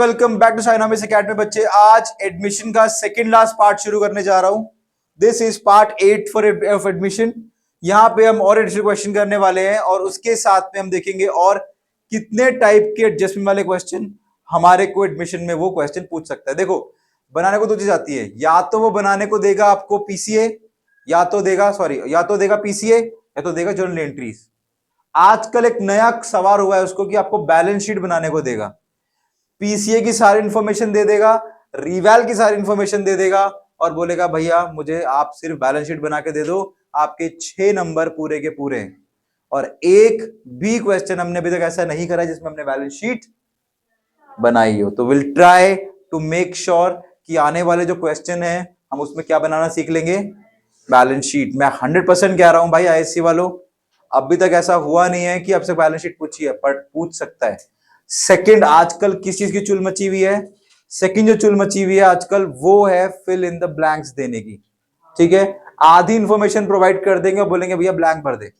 Welcome back to साइनोमिक्स academy बच्चे। आज admission का सेकंड लास्ट पार्ट शुरू करने जा रहा हूं। This is part 8 for of admission. यहां पे हम और एडिशनल क्वेश्चन करने वाले हैं और उसके साथ में हम देखेंगे और कितने टाइप के एडजस्टमेंट वाले क्वेश्चन हमारे को एडमिशन में वो क्वेश्चन पूछ सकता है। देखो, बनाने को दो चीज आती है, या तो वो बनाने को देगा आपको पीसीए, या तो देगा पीसीए या तो देगा जर्नल एंट्रीज। आजकल एक नया सवाल हुआ है उसको कि आपको बैलेंस शीट बनाने को देगा। पीसीए की सारी इंफॉर्मेशन दे देगा, रिवैल की सारी इंफॉर्मेशन दे देगा और बोलेगा भैया मुझे आप सिर्फ बैलेंस शीट बना के दे दो, आपके 6 नंबर पूरे के पूरे। और एक भी क्वेश्चन हमने अभी तक ऐसा नहीं करा जिसमें हमने बैलेंस शीट बनाई हो। तो will try to make sure कि आने वाले जो क्वेश्चन है हम उसमें क्या बनाना सीख लेंगे, बैलेंस शीट। मैं 100% कह रहा हूं भाई आईएससी वालों, अभी तक ऐसा हुआ नहीं है कि आपसे बैलेंस शीट पूछी है, पर पूछ सकता है। सेकंड, आजकल किस चीज की चुल मची हुई है? सेकंड जो चुल मची हुई है आजकल वो है फिल इन द ब्लैंक्स देने की। ठीक है, आधी इंफॉर्मेशन प्रोवाइड कर देंगे और बोलेंगे भैया ब्लैंक भर दे।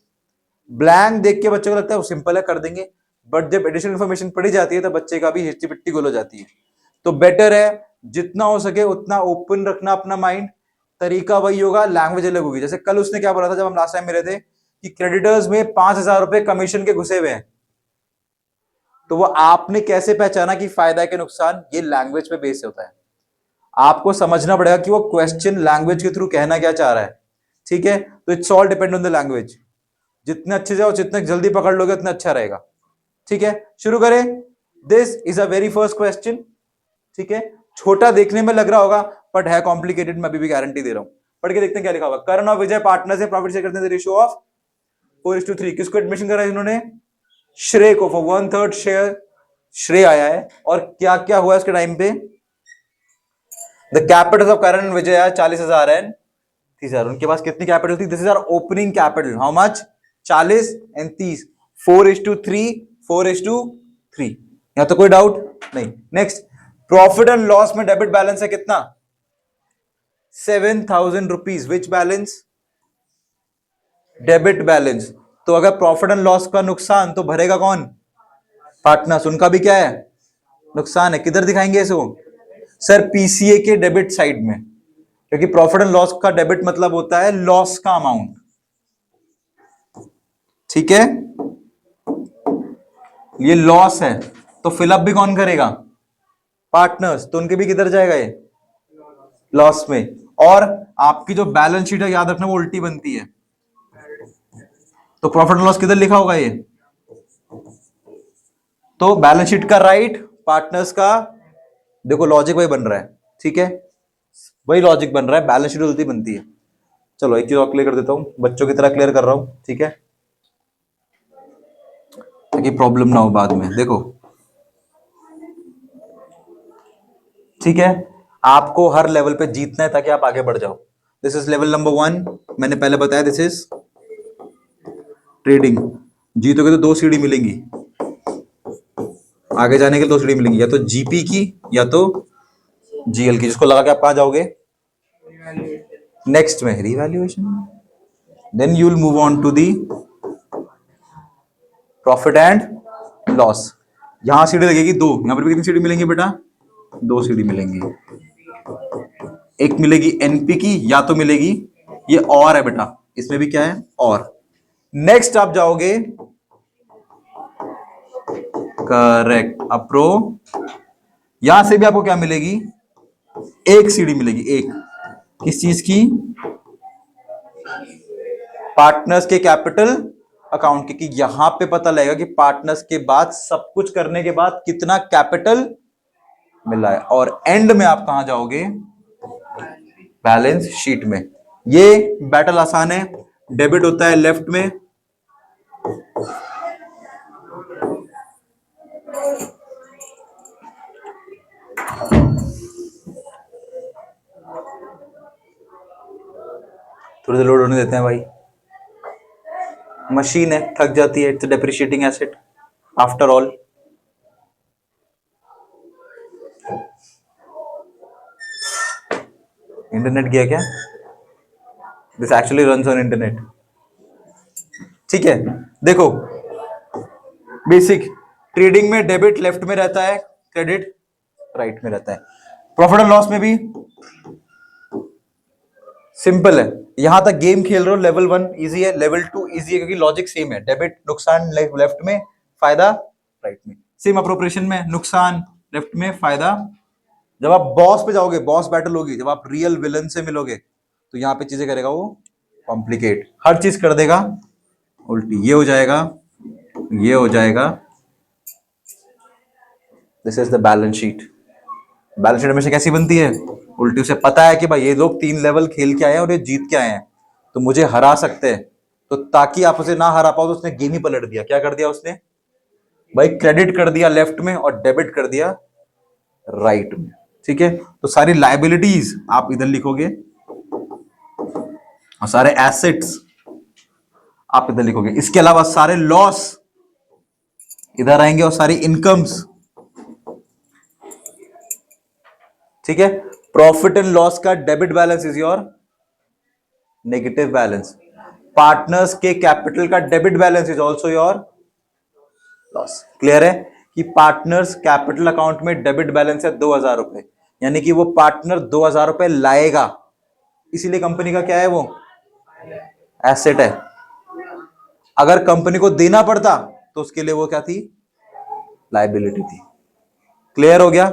ब्लैंक देख के बच्चों को लगता है वो सिंपल है, कर देंगे, बट जब एडिशनल इंफॉर्मेशन पढ़ी जाती है तो बच्चे का भी हिस्ट्री पिट्टी गोल हो जाती है। तो बेटर है जितना हो सके उतना ओपन रखना अपना माइंड। तरीका वही होगा, लैंग्वेज अलग होगी। जैसे कल उसने क्या बोला था जब हम लास्ट टाइम मिले थे कि क्रेडिटर्स में 5,000 रुपए कमीशन के घुसे हुए हैं, तो वो आपने कैसे पहचाना कि फायदा के नुकसान, ये लैंग्वेज पे बेस होता है। आपको समझना पड़ेगा कि वो क्वेश्चन लैंग्वेज के थ्रू कहना क्या चाह रहा है। ठीक है, तो it's all depend on the language. जितने अच्छे से और जितने जल्दी पकड़ लोगे उतना अच्छा रहेगा। ठीक है, शुरू करें। This is a very first question. ठीक है, छोटा देखने में लग रहा होगा बट है कॉम्प्लिकेटेड, मैं अभी भी गारंटी दे रहा हूं। पढ़ के देखते हैं क्या लिखा होगा। करण और विजय पार्टनर से प्रॉफिट शेयर करते हैं रेशियो ऑफ 4:3। किसको एडमिशन करा इन्होंने? श्रेय को। फॉर 1/3 शेयर श्रेय आया है। और क्या क्या हुआ इसके टाइम पे? The capital of Karan and Vijay 40,000 and 30,000। उनके पास कितनी कैपिटल थी? This is our opening capital. How much? 40 and 30। 4:3, 4:3। यहां तो कोई डाउट नहीं। नेक्स्ट, प्रॉफिट एंड लॉस में डेबिट बैलेंस है कितना? 7,000 rupees. Which balance? Debit balance. तो अगर प्रॉफिट एंड लॉस का नुकसान तो भरेगा कौन? पार्टनर्स। उनका भी क्या है? नुकसान है। किधर दिखाएंगे इसको? सर पीसीए के डेबिट साइड में, क्योंकि प्रॉफिट एंड लॉस का डेबिट मतलब होता है लॉस का अमाउंट। ठीक है, ये लॉस है तो फिलअप भी कौन करेगा? पार्टनर्स। तो उनके भी किधर जाएगा? ये लॉस में। और आपकी जो बैलेंस शीट है याद रखना वो उल्टी बनती है, तो प्रॉफिट एंड लॉस किधर लिखा होगा? ये तो बैलेंस शीट का राइट, पार्टनर्स का। देखो लॉजिक वही बन रहा है। ठीक है, वही लॉजिक बन रहा है, बैलेंस शीट उल्टी बनती है। चलो एक चीज और क्लियर कर देता हूं, बच्चों की तरह क्लियर कर रहा हूं। ठीक है, ताकि प्रॉब्लम ना हो बाद में। देखो ठीक है, आपको हर लेवल पे जीतना है ताकि आप आगे बढ़ जाओ। This is level number 1। मैंने पहले बताया दिस इज ट्रेडिंग। जीतोगे तो 2 सीढ़ी मिलेंगी आगे जाने के लिए। 2 सीढ़ी मिलेंगी, या तो जीपी की या तो जीएल की, जिसको लगा के आप कहां जाओगे? नेक्स्ट में revaluation. Then you will move on to the profit and loss. यहां सीढ़ी लगेगी 2, यहां पर भी कितनी सीढ़ी मिलेंगी बेटा? 2 सीढ़ी मिलेंगी। एक मिलेगी एनपी की, या तो मिलेगी ये और है बेटा, इसमें भी क्या है? और। नेक्स्ट आप जाओगे, करेक्ट, अप्रो। यहां से भी आपको क्या मिलेगी? एक सीढ़ी मिलेगी। एक किस चीज की? पार्टनर्स के कैपिटल अकाउंट की। कि यहां पे पता लगेगा कि पार्टनर्स के बाद सब कुछ करने के बाद कितना कैपिटल मिला है। और एंड में आप कहां जाओगे? बैलेंस शीट में। ये बैटल आसान है। डेबिट होता है लेफ्ट में, थोड़ी देर लोड होने देते हैं भाई, मशीन है थक जाती है। It's depreciating asset after all. Internet गया क्या? This actually runs on internet. ठीक है, देखो बेसिक ट्रेडिंग में डेबिट लेफ्ट में रहता है, क्रेडिट राइट में रहता है। प्रॉफिट एंड लॉस में भी सिंपल है, यहां तक गेम खेल रहे हो लेवल 1 इजी है, लेवल 2 इजी है क्योंकि लॉजिक सेम है। डेबिट नुकसान लेफ्ट में, फायदा राइट में। सेम अप्रोप्रिएशन में नुकसान लेफ्ट में, फायदा। जब आप बॉस पे जाओगे, बॉस बैटल होगी, जब आप रियल विलन से मिलोगे तो यहां पे चीजें करेगा वो कॉम्प्लिकेट, हर चीज कर देगा उल्टी। ये हो जाएगा, ये हो जाएगा। This is the balance sheet. Balance sheet हमेशा कैसी बनती है? उल्टी। उसे पता है कि भाई ये लोग 3 लेवल खेल के आए हैं और ये जीत के आए हैं तो मुझे हरा सकते हैं, तो ताकि आप उसे ना हरा पाओ तो उसने गेम ही पलट दिया। क्या कर दिया उसने भाई? क्रेडिट कर दिया लेफ्ट में और डेबिट कर दिया राइट में। ठीक है, तो सारी लायबिलिटीज आप इधर लिखोगे और सारे एसेट्स आप इधर लिखोगे। इसके अलावा सारे लॉस इधर आएंगे और सारी इनकम्स। ठीक है, प्रॉफिट एंड लॉस का debit balance is your negative balance. Partners के कैपिटल का debit balance is also your loss. Clear है कि पार्टनर्स कैपिटल अकाउंट में डेबिट बैलेंस है 2000 रुपए, यानी कि वो पार्टनर 2000 रुपए लाएगा, इसीलिए कंपनी का क्या है? वो एसेट है। अगर कंपनी को देना पड़ता तो उसके लिए वो क्या थी? लायबिलिटी थी। क्लियर हो गया?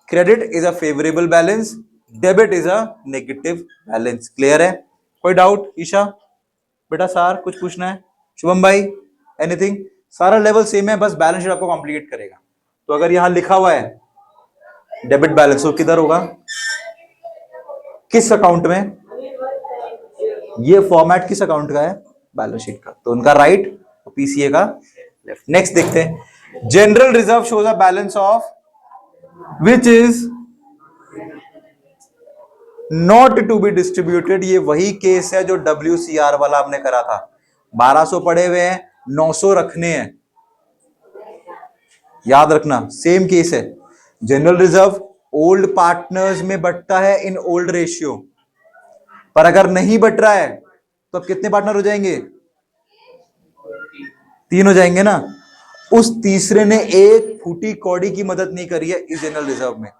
Credit is a favourable balance, debit is a negative balance. Clear है? कोई डाउट? ईशा बेटा, सार कुछ पूछना है? शुभम भाई एनीथिंग? सारा लेवल सेम है, बस बैलेंस शीट आपको कॉम्प्लिकेट करेगा। तो अगर यहां लिखा हुआ है डेबिट बैलेंस, तो किधर होगा? किस अकाउंट में? ये फॉर्मेट किस अकाउंट का है? बैलेंस शीट का। तो उनका राइट, पीसीए का लेफ्ट। नेक्स्ट देखते हैं। General reserve shows a balance of which is not to be distributed. ये वही केस है जो WCR वाला आपने करा था। 1200 पड़े हुए हैं, 900 रखने हैं, याद रखना सेम केस है। जनरल रिजर्व ओल्ड पार्टनर्स में बंटता है इन ओल्ड रेशियो, पर अगर नहीं बट रहा है तो अब कितने पार्टनर हो जाएंगे? 3 हो जाएंगे ना। उस तीसरे ने एक फूटी कौड़ी की मदद नहीं करी है इस जनरल रिजर्व में,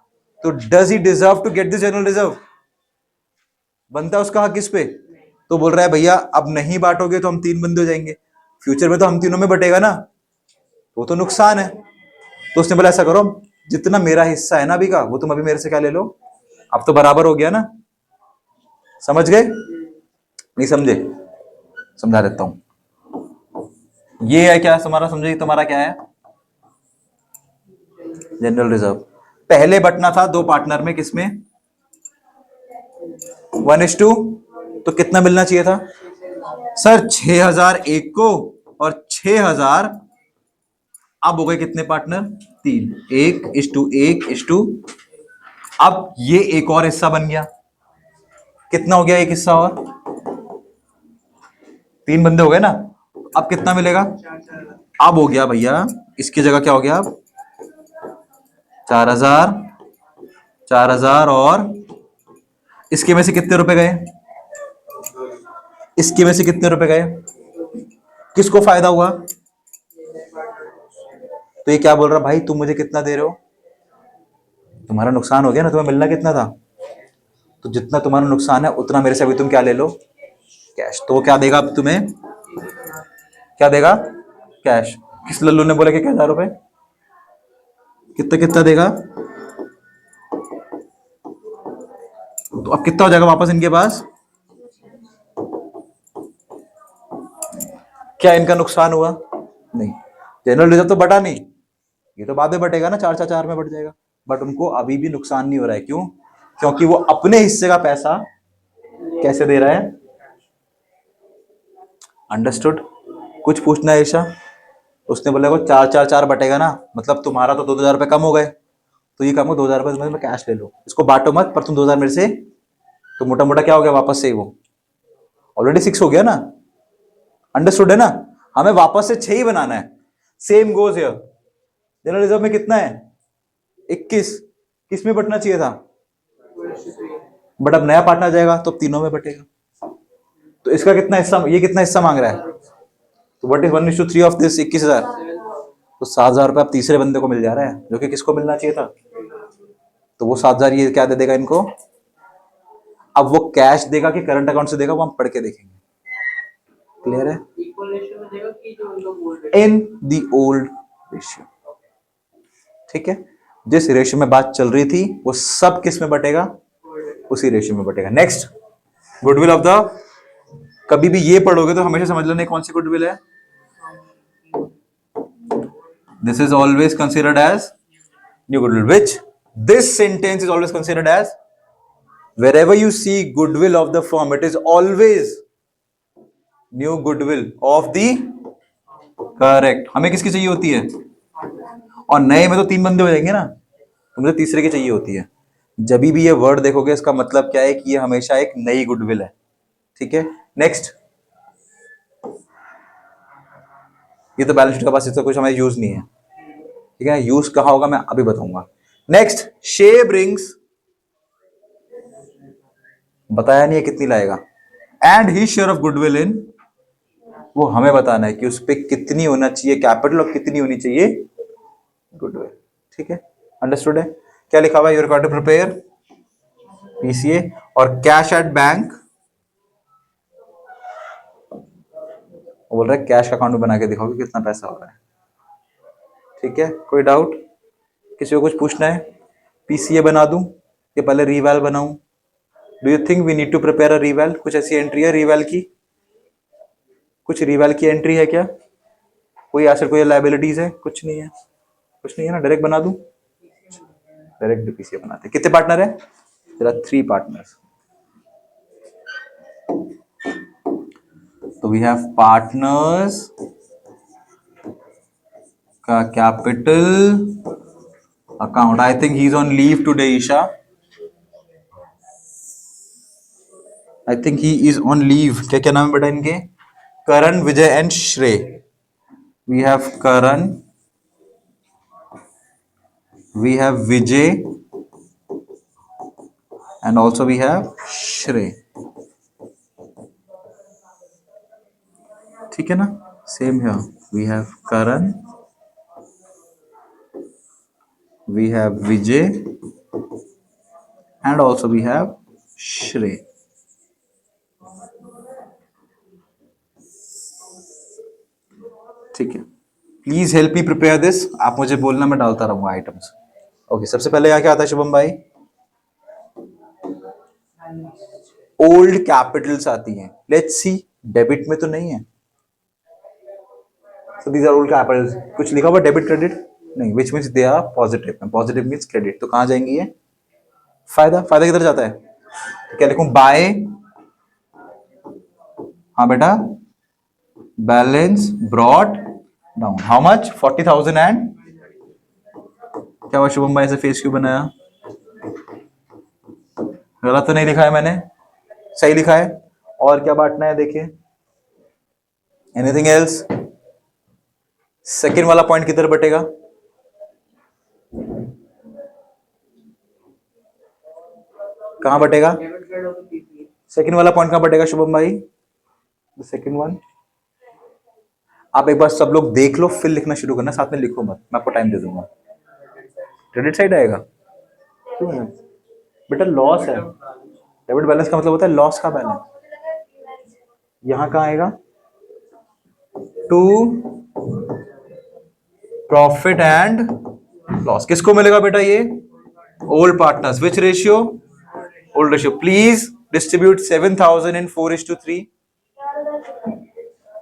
तो does he deserve to get this general reserve? बनता है उसका हक इस पे? तो बोल रहा है भैया अब नहीं बांटोगे तो हम 3 बंदे हो जाएंगे, फ्यूचर में तो हम तीनों में बटेगा ना, वो तो नुकसान है। तो उसने बोला ऐसा करो, जितना मेरा हिस्सा है ना अभी का, वो तुम अभी मेरे से क्या ले लो, अब तो बराबर हो गया ना। समझ गए? नहीं समझे? समझा देता हूं। ये है क्या तुम्हारा? समझे? तुम्हारा क्या है? General reserve. पहले बटना था 2 पार्टनर में, किसमें? 1:2। तो कितना मिलना चाहिए था सर? 6000 एक को और 6000। अब हो गए कितने पार्टनर? 3। 1:1:2। अब ये एक और हिस्सा बन गया। कितना हो गया एक हिस्सा और? 3 बंदे हो गए ना। अब कितना मिलेगा? अब हो गया भैया, इसकी जगह क्या हो गया? अब 4000, 4000 और इसके में से कितने रुपए गए? इसके में से कितने रुपए गए? किसको फायदा हुआ? तो ये क्या बोल रहा भाई, तुम मुझे कितना दे रहे हो? तुम्हारा नुकसान हो गया ना, तुम्हें मिलना कितना था? तो जितना तुम्हारा नुकसान है उतना मेरे से अभी तुम क्या ले लो? कैश। तो क्या देगा अब तुम्हें? क्या देगा? कैश। किस लल्लू ने बोला कि 1000 रुपए? कितना कितना देगा? तो अब कितना हो जाएगा वापस इनके पास? क्या इनका नुकसान हुआ? नहीं। जनरल रिजर्व तो बटा नहीं, ये तो बाद में बटेगा ना, 4 में बट जाएगा। बट उनको अभी भी नुकसान नहीं हो रहा है। क्यों? क्योंकि वो अपने हिस्से का पैसा कैसे दे रहा है? अंडरस्टूड? कुछ पूछना है ईशा? उसने बोला को 4 बटेगा ना, मतलब तुम्हारा तो 2000 रुपए कम हो गए, तो ये कम हो 2000 रुपए में कैश ले लो, इसको बांटो मत, पर तुम 2000 मेरे से, तो मोटा मोटा क्या हो गया वापस से? वो ऑलरेडी 6 हो गया ना। अंडरस्टूड है ना? हमें वापस से 6 ही बनाना है। Same goes here. General reserve में कितना है? 21। किस में बटना चाहिए था? बट अब नया पार्टनर जाएगा तो तीनों में बटेगा। तो इसका कितना हिस्सा, ये कितना हिस्सा मांग रहा है? तो व्हाट इज 1:3 ऑफ दिस? 21,000। तो 7000 रुपए अब तीसरे बंदे को मिल जा रहा है, जो कि किसको मिलना चाहिए था? तो वो 7,000 ये क्या दे देगा इनको। अब वो कैश देगा कि करंट अकाउंट से देगा वो हम पढ़ के देखेंगे। क्लियर है? इक्वल रेशियो में देगा कि जो लोग old in the old ratio. ठीक है, जिस रेशियो में बात चल रही थी वो सब किस में बटेगा, उसी रेशियो में बटेगा। नेक्स्ट, गुडविल ऑफ द, कभी भी ये पढ़ोगे तो हमेशा समझ लेना कौन सी गुडविल है। This is always considered as new goodwill, which this sentence is always considered as wherever you see goodwill of the firm it is always new goodwill of the, correct. हमें किसकी चाहिए होती है, और नए में तो 3 बंदे हो जाएंगे ना, तो मुझे तीसरे की चाहिए होती है। जब भी ये वर्ड देखोगे इसका मतलब क्या है कि ये हमेशा एक नई गुडविल है। ठीक है, नेक्स्ट, ये तो बैलेंस शीट के पास इसका कुछ हमें यूज नहीं है। ठीक है, यूज कहां होगा मैं अभी बताऊंगा। नेक्स्ट, शे ब्रिंग्स, बताया नहीं है कितनी लाएगा, and he share of goodwill in, वो हमें बताना है कि उस पर कितनी होना चाहिए कैपिटल और कितनी होनी चाहिए गुडविल। ठीक है, अंडरस्टूड है? क्या लिखा हुआ है, you are to prepare PCA और कैश एट बैंक, बोल रहा है कैश का अकाउंट में बना के दिखाओगे कितना पैसा हो रहा है। ठीक है, कोई डाउट, किसी को कुछ पूछना है? पीसीए बना दूं कि पहले रीवैल बनाऊं? Do you think we need to prepare a reval? कुछ ऐसी एंट्री है रीवैल की, कुछ रीवैल की एंट्री है क्या? कोई आसर, कोई लाइबिलिटीज है? कुछ नहीं है, कुछ नहीं है ना, डायरेक्ट बना दूं? डायरेक्ट पीसीए बनाते। कितने पार्टनर है? तेरा 3 पार्टनर्स। तो वी हैव पार्टनर्स का capital account. I think he is on leave today Isha, I think he is on leave. क्या क्या नाम है बेटा इनके? Karan, Vijay and Shrey. We have Karan, we have Vijay and also we have Shrey. ठीक है ना, same here, we have Karan, we have Vijay and also we have Shrey. ठीक है, please help me prepare this. आप मुझे बोलना, मैं डालता रहूंगा आइटम्स। ओके, सबसे पहले यहाँ क्या आता है शुभम भाई? ओल्ड कैपिटल्स आती हैं। लेट्स सी, डेबिट में तो नहीं है, so these are old capitals। कुछ लिखा हुआ डेबिट क्रेडिट नहीं, which means they are positive, positive means credit। तो कहां जाएंगी ये? फायदा, फायदा किधर जाता है? तो क्या लिखूं, बाय, हाँ बेटा, balance brought down, how much, 40,000 and, क्या हुआ शुभम भाई से फेस क्यों बनाया? गलत तो नहीं लिखा है मैंने, सही लिखा है। और क्या बांटना है देखिए, एनीथिंग एल्स? सेकेंड वाला पॉइंट किधर बटेगा? कहां बटेगा? सेकेंड वाला पॉइंट कहां बटेगा शुभम भाई? सेकेंड वन, आप एक बार सब लोग देख लो फिर लिखना शुरू करना, साथ में लिखो मत, मैं आपको टाइम दे दूंगा। क्रेडिट साइड आएगा क्यों है बेटा? लॉस है, डेबिट बैलेंस का मतलब होता है लॉस का बैलेंस। यहां कहां आएगा? To profit and loss. किसको मिलेगा बेटा ये? Old partners. Which ratio? Old ratio. Please distribute 7,000 in 4:3।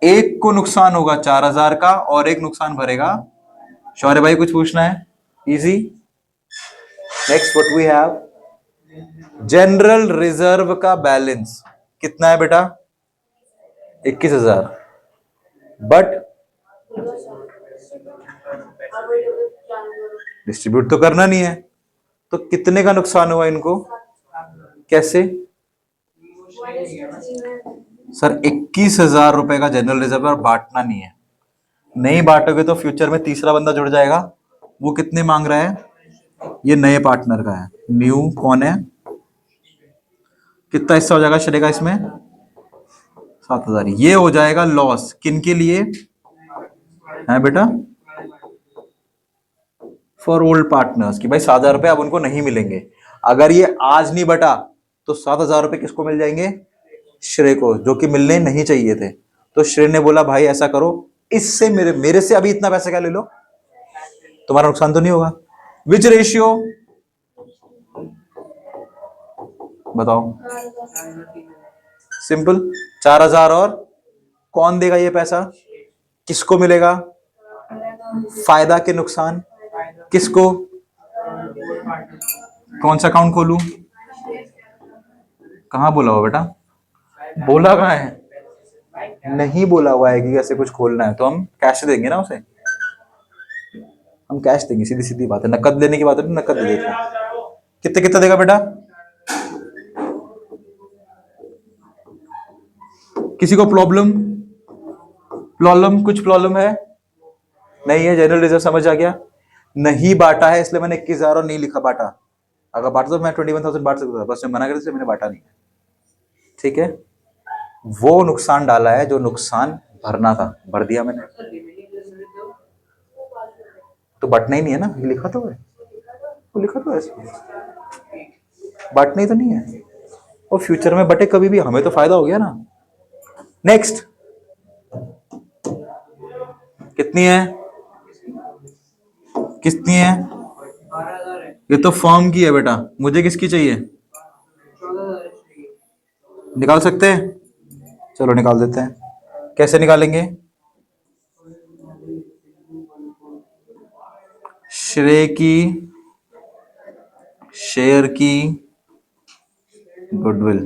एक को नुकसान होगा 4,000 का और एक नुकसान भरेगा। शौर्य भाई कुछ पूछना है? Easy. Next what we have, general reserve का बैलेंस कितना है बेटा? 21,000। बट डिस्ट्रीब्यूट तो करना नहीं है, तो कितने का नुकसान हुआ इनको? कैसे सर? 21,000 रुपए का जनरल रिजर्व और बांटना नहीं है। नहीं बांटोगे तो फ्यूचर में तीसरा बंदा जुड़ जाएगा। वो कितने मांग रहा है? ये नए पार्टनर का है। न्यू कौन है? कितना हिस्सा हो जाएगा श्रेय का इसमें? 7,000। ये हो जाएगा लॉस। किन के लिए है बेटा? फॉर ओल्ड पार्टनर्स कि भाई 7,000 रुपए अब उनको नहीं मिलेंगे। अगर ये आज नहीं बटा तो 7,000 रुपए किसको मिल जाएंगे? श्रेय को, जो कि मिलने नहीं चाहिए थे। तो श्रेय ने बोला भाई ऐसा करो, इससे मेरे से अभी इतना पैसा क्या ले लो, तुम्हारा नुकसान तो नहीं होगा। विच रेशियो बताओ? सिंपल, 4,000 और कौन देगा ये पैसा? किसको मिलेगा? फायदा के नुकसान किसको? कौन सा अकाउंट खोलूं? कहां बोला हुआ बेटा? बोला कहां है? नहीं बोला हुआ है कि कैसे कुछ खोलना है, तो हम कैश देंगे ना उसे, हम कैश देंगे, सीधी सीधी बात है। नकद लेने की बात है, नकद दे देते हैं। कितने कितना देगा बेटा? किसी को प्रॉब्लम कुछ प्रॉब्लम है? नहीं है, जनरल रिजर्व समझ आ गया। नहीं बांटा है इसलिए मैंने 21,000 और नहीं लिखा बांटा। अगर बांटा तो मैं 21,000 बांट सकता था, बस मैं मना कर दिया, मैंने बांटा नहीं। ठीक है, वो नुकसान डाला है जो नुकसान भरना था, भर दिया मैंने। तो बटना ही नहीं है ना, लिखा तो है, वो लिखा तो है, बटना ही तो नहीं है। और फ्यूचर में बटे कभी भी, हमें तो फायदा हो गया ना। नेक्स्ट, कितनी है? कितनी है? 12,000 है। ये तो फॉर्म की है बेटा, मुझे किसकी चाहिए? 14,000 चाहिए। निकाल सकते हैं? चलो निकाल देते हैं। कैसे निकालेंगे? श्रेय की, शेयर की, गुडविल।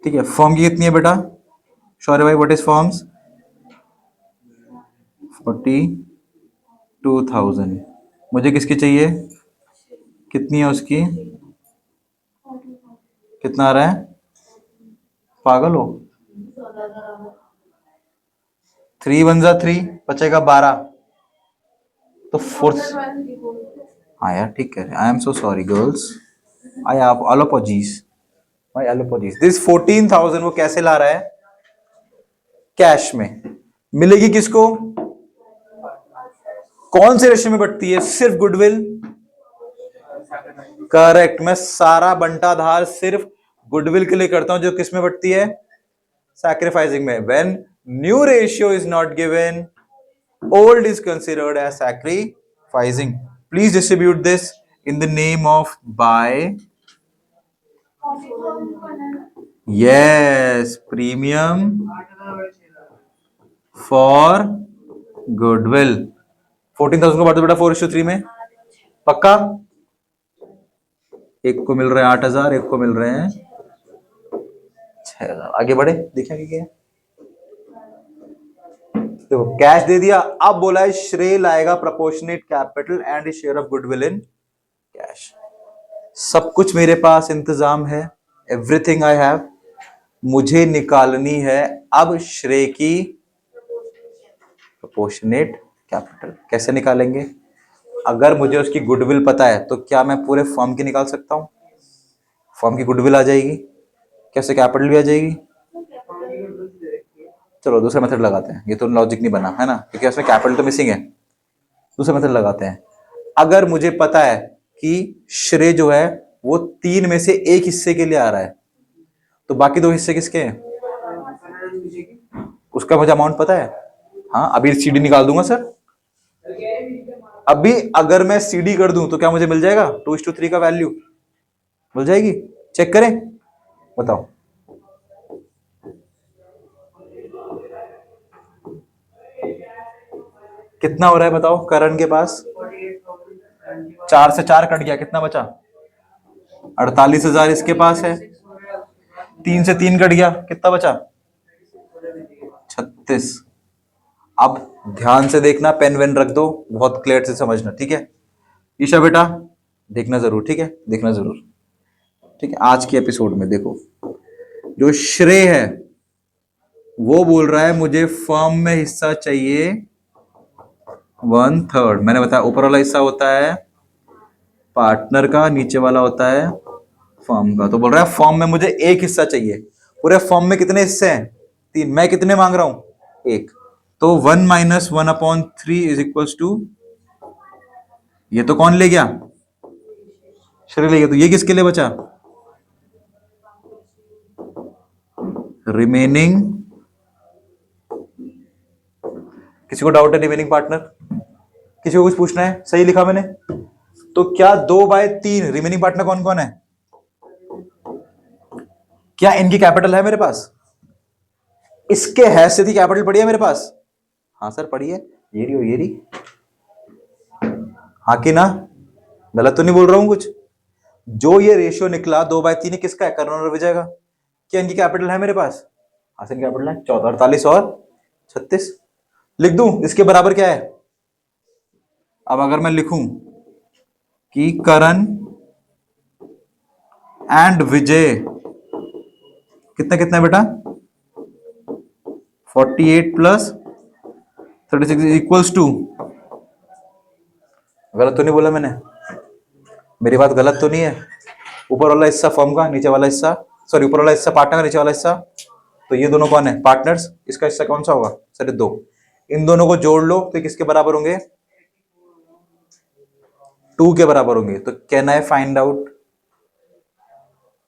ठीक है, फॉर्म की कितनी है बेटा? शौर्य भाई, व्हाट इज फॉर्म्स? 42,000। मुझे किसकी चाहिए? कितनी है उसकी? कितना आ रहा है? पागल हो? 3 1 जा 3, बचेगा 12। तो फोर्थ, हाँ यार ठीक है, I am so sorry girls, I have अलोपॉजीज, my अलोपॉजीज। This 14,000 वो कैसे ला रहा है? कैश में। मिलेगी किसको? कौन से रेशियो में बढ़ती है? सिर्फ गुडविल। करेक्ट, मैं सारा बंटाधार सिर्फ गुडविल के लिए करता हूं, जो किस में बढ़ती है? सैक्रिफाइसिंग में। When new ratio is not given, old is considered as sacrificing. Please distribute this in the name of by. Yes, premium for goodwill. 14,000 को बांट दो बेटा 4:3 में, पक्का? एक को मिल रहे हैं 8,000, एक को मिल रहे हैं 6,000। आगे बढ़े, देखेंगे क्या है। देखो कैश दे दिया, अब बोला है श्रेय लाएगा proportionate capital and share of goodwill in cash. सब कुछ मेरे पास इंतजाम है, एवरीथिंग आई हैव। मुझे निकालनी है अब श्रेय की प्रोपोर्शनेट कैपिटल। कैसे निकालेंगे? अगर मुझे उसकी गुडविल पता है तो क्या मैं पूरे फर्म की निकाल सकता हूं? फर्म की गुडविल आ जाएगी, कैसे कैपिटल भी आ जाएगी। चलो दूसरा मेथड लगाते हैं, ये तो लॉजिक नहीं बना है ना, क्योंकि उसमें कैपिटल तो मिसिंग है। दूसरा मेथड लगाते हैं। अगर मुझे पता है कि श्रेय जो है वो 3 में से एक हिस्से के लिए आ रहा है, तो बाकी 2 हिस्से किसके हैं? उसका मुझे अमाउंट पता है। हाँ, अभी सीडी निकाल दूंगा सर। अभी अगर मैं सीडी कर दूं तो क्या मुझे मिल जाएगा? 2:3 का वैल्यू मिल जाएगी। चेक करें, बताओ। कितना हो रहा है बताओ करण के पास? 4 से 4 कट गया, कितना बचा? 48,000 इसके पास है। 3 से 3 कट गया, कितना बचा? 36। अब ध्यान से देखना, पेन वेन रख दो, बहुत क्लियर से समझना, ठीक है? ईशा बेटा देखना जरूर, ठीक है? देखना जरूर, ठीक है? आज के एपिसोड में देखो, जो श्रेय है वो बोल रहा है मुझे फर्म में हिस्सा चाहिए 1/3। मैंने बताया ऊपर वाला हिस्सा होता है पार्टनर का, नीचे वाला होता है फर्म का। तो बोल रहा है फर्म में मुझे एक हिस्सा चाहिए। पूरे फर्म में कितने हिस्से हैं? 3। मैं कितने मांग रहा हूं? 1। तो 1 - 1/3 इज इक्वल्स टू ये तो कौन ले गया? श्रेय ले गया। तो ये किसके लिए बचा? रिमेनिंग। किसी को डाउट है रिमेनिंग पार्टनर? किसी को कुछ पूछना है? सही लिखा मैंने? तो क्या 2/3 रिमेनिंग पार्टनर कौन कौन है? क्या इनकी कैपिटल है मेरे पास? इसके हैसियत की कैपिटल पड़ी है मेरे पास? हाँ सर पड़ी है। ये रही हो, ये रही। हाँ कि ना? गलत तो नहीं बोल रहा हूं कुछ? जो ये रेशियो निकला 2/3 किसका है? कर्ण और विजय का। क्या इनकी कैपिटल है मेरे पास? हाँ सर कैपिटल है 14, 48 और 36। लिख दूं इसके बराबर क्या है? अब अगर मैं लिखूं कि करण एंड विजय कितना कितना है बेटा? 48 प्लस 36 इक्वल्स टू, गलत तो नहीं बोला मैंने? मेरी बात गलत तो नहीं है? ऊपर वाला हिस्सा फर्म का, नीचे वाला हिस्सा, सॉरी ऊपर वाला हिस्सा पार्टनर का, नीचे वाला हिस्सा, तो ये दोनों कौन है? पार्टनर्स। इसका हिस्सा कौन सा होगा? सर 2। इन दोनों को जोड़ लो तो किसके बराबर होंगे? 2 के बराबर होंगे। तो कैन आई फाइंड आउट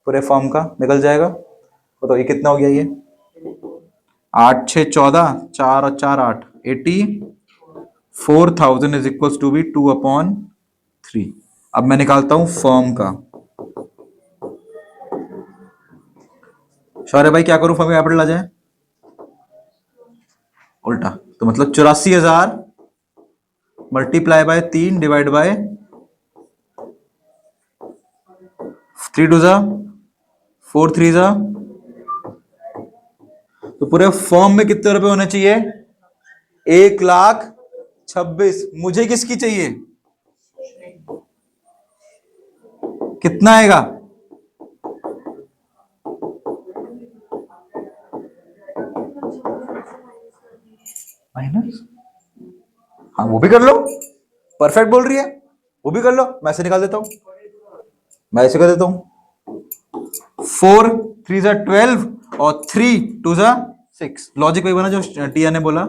पूरे फॉर्म का? निकल जाएगा। बताओ ये कितना हो गया? ये 8 6 14, 4 और 4 8, 84,000 इज इक्वल टू बी 2/3। अब मैं निकालता हूं फॉर्म का। शौर्य भाई क्या करूं? फॉर्म में कैपिटल आ जाए? उल्टा। तो मतलब 84,000 मल्टीप्लाई बाय 3 डिवाइड बाय 3 2 जा 4 3 जा। तो पूरे फॉर्म में कितने रुपए होने चाहिए? 1,26,000। मुझे किसकी चाहिए? कितना आएगा? माइनस। हाँ वो भी कर लो। परफेक्ट बोल रही है, वो भी कर लो। मैं ऐसे निकाल देता हूं, मैं ऐसे कर देता हूं। 4 3 जा 12 और 3 2 जा 6। लॉजिक वही बना जो टिया ने बोला।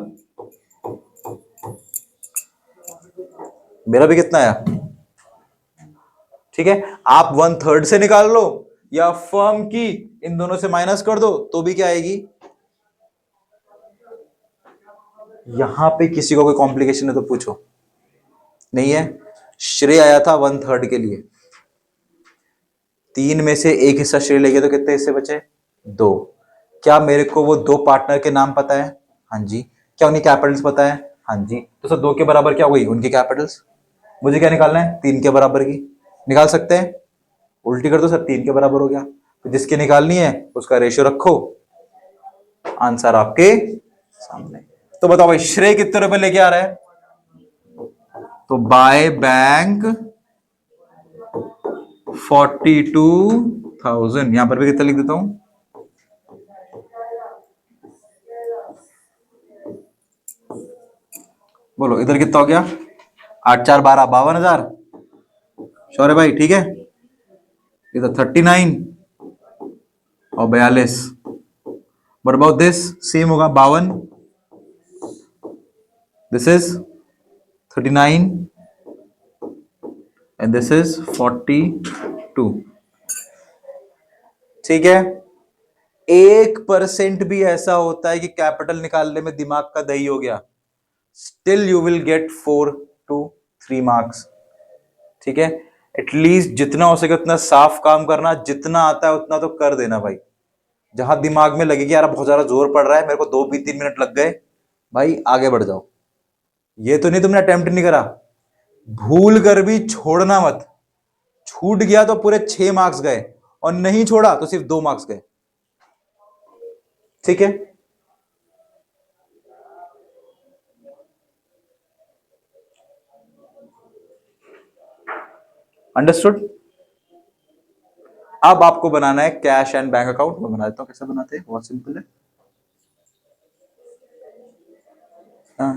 मेरा भी कितना आया? ठीक है। आप 1/3 से निकाल लो या फर्म की इन दोनों से माइनस कर दो तो भी क्या आएगी? यहां पे किसी को कोई कॉम्प्लिकेशन है तो पूछो। नहीं है? श्रेय आया था 1/3 के लिए। 3 में से एक हिस्सा श्रेय ले गया तो कितने हिस्से बचे? 2। क्या मेरे को वो 2 पार्टनर के नाम पता है? हाँ जी। क्या उनकी कैपिटल्स पता है? हाँ जी। तो सर 2 के बराबर क्या हुई उनकी कैपिटल्स? मुझे क्या निकालना है? 3 के बराबर की। निकाल सकते हैं? उल्टी कर दो सर, 3 के बराबर हो गया। तो जिसकी निकालनी है उसका रेशियो रखो, आंसर आपके सामने। तो बताओ भाई श्रेय कितने रुपए लेके आ रहा है? तो बाय बैंक 42,000। यहां पर भी कितना लिख देता हूं? बोलो इधर कितना हो गया? 8 4 12 52,000। शौर्य भाई ठीक है? इधर 39 और 42। What about this? सेम होगा 52। This is 39 and this is 42। ठीक है। 1% भी ऐसा होता है कि कैपिटल निकालने में दिमाग का दही हो गया, still you will get 4 to 3 marks. ठीक है। एटलीस्ट जितना हो सके उतना साफ काम करना, जितना आता है उतना तो कर देना भाई। जहां दिमाग में लगे कि यार बहुत ज्यादा जोर पड़ रहा है, मेरे को 2 भी 3 मिनट लग गए, भाई आगे बढ़ जाओ। ये तो नहीं तुमने अटेम्प्ट नहीं करा, भूल कर भी छोड़ना मत। छूट गया तो पूरे 6 मार्क्स गए और नहीं छोड़ा तो सिर्फ 2 मार्क्स गए। ठीक है। अंडरस्टूड? अब आपको बनाना है कैश एंड बैंक अकाउंट। मैं बना देता हूं कैसे बनाते हैं, बहुत सिंपल है। हाँ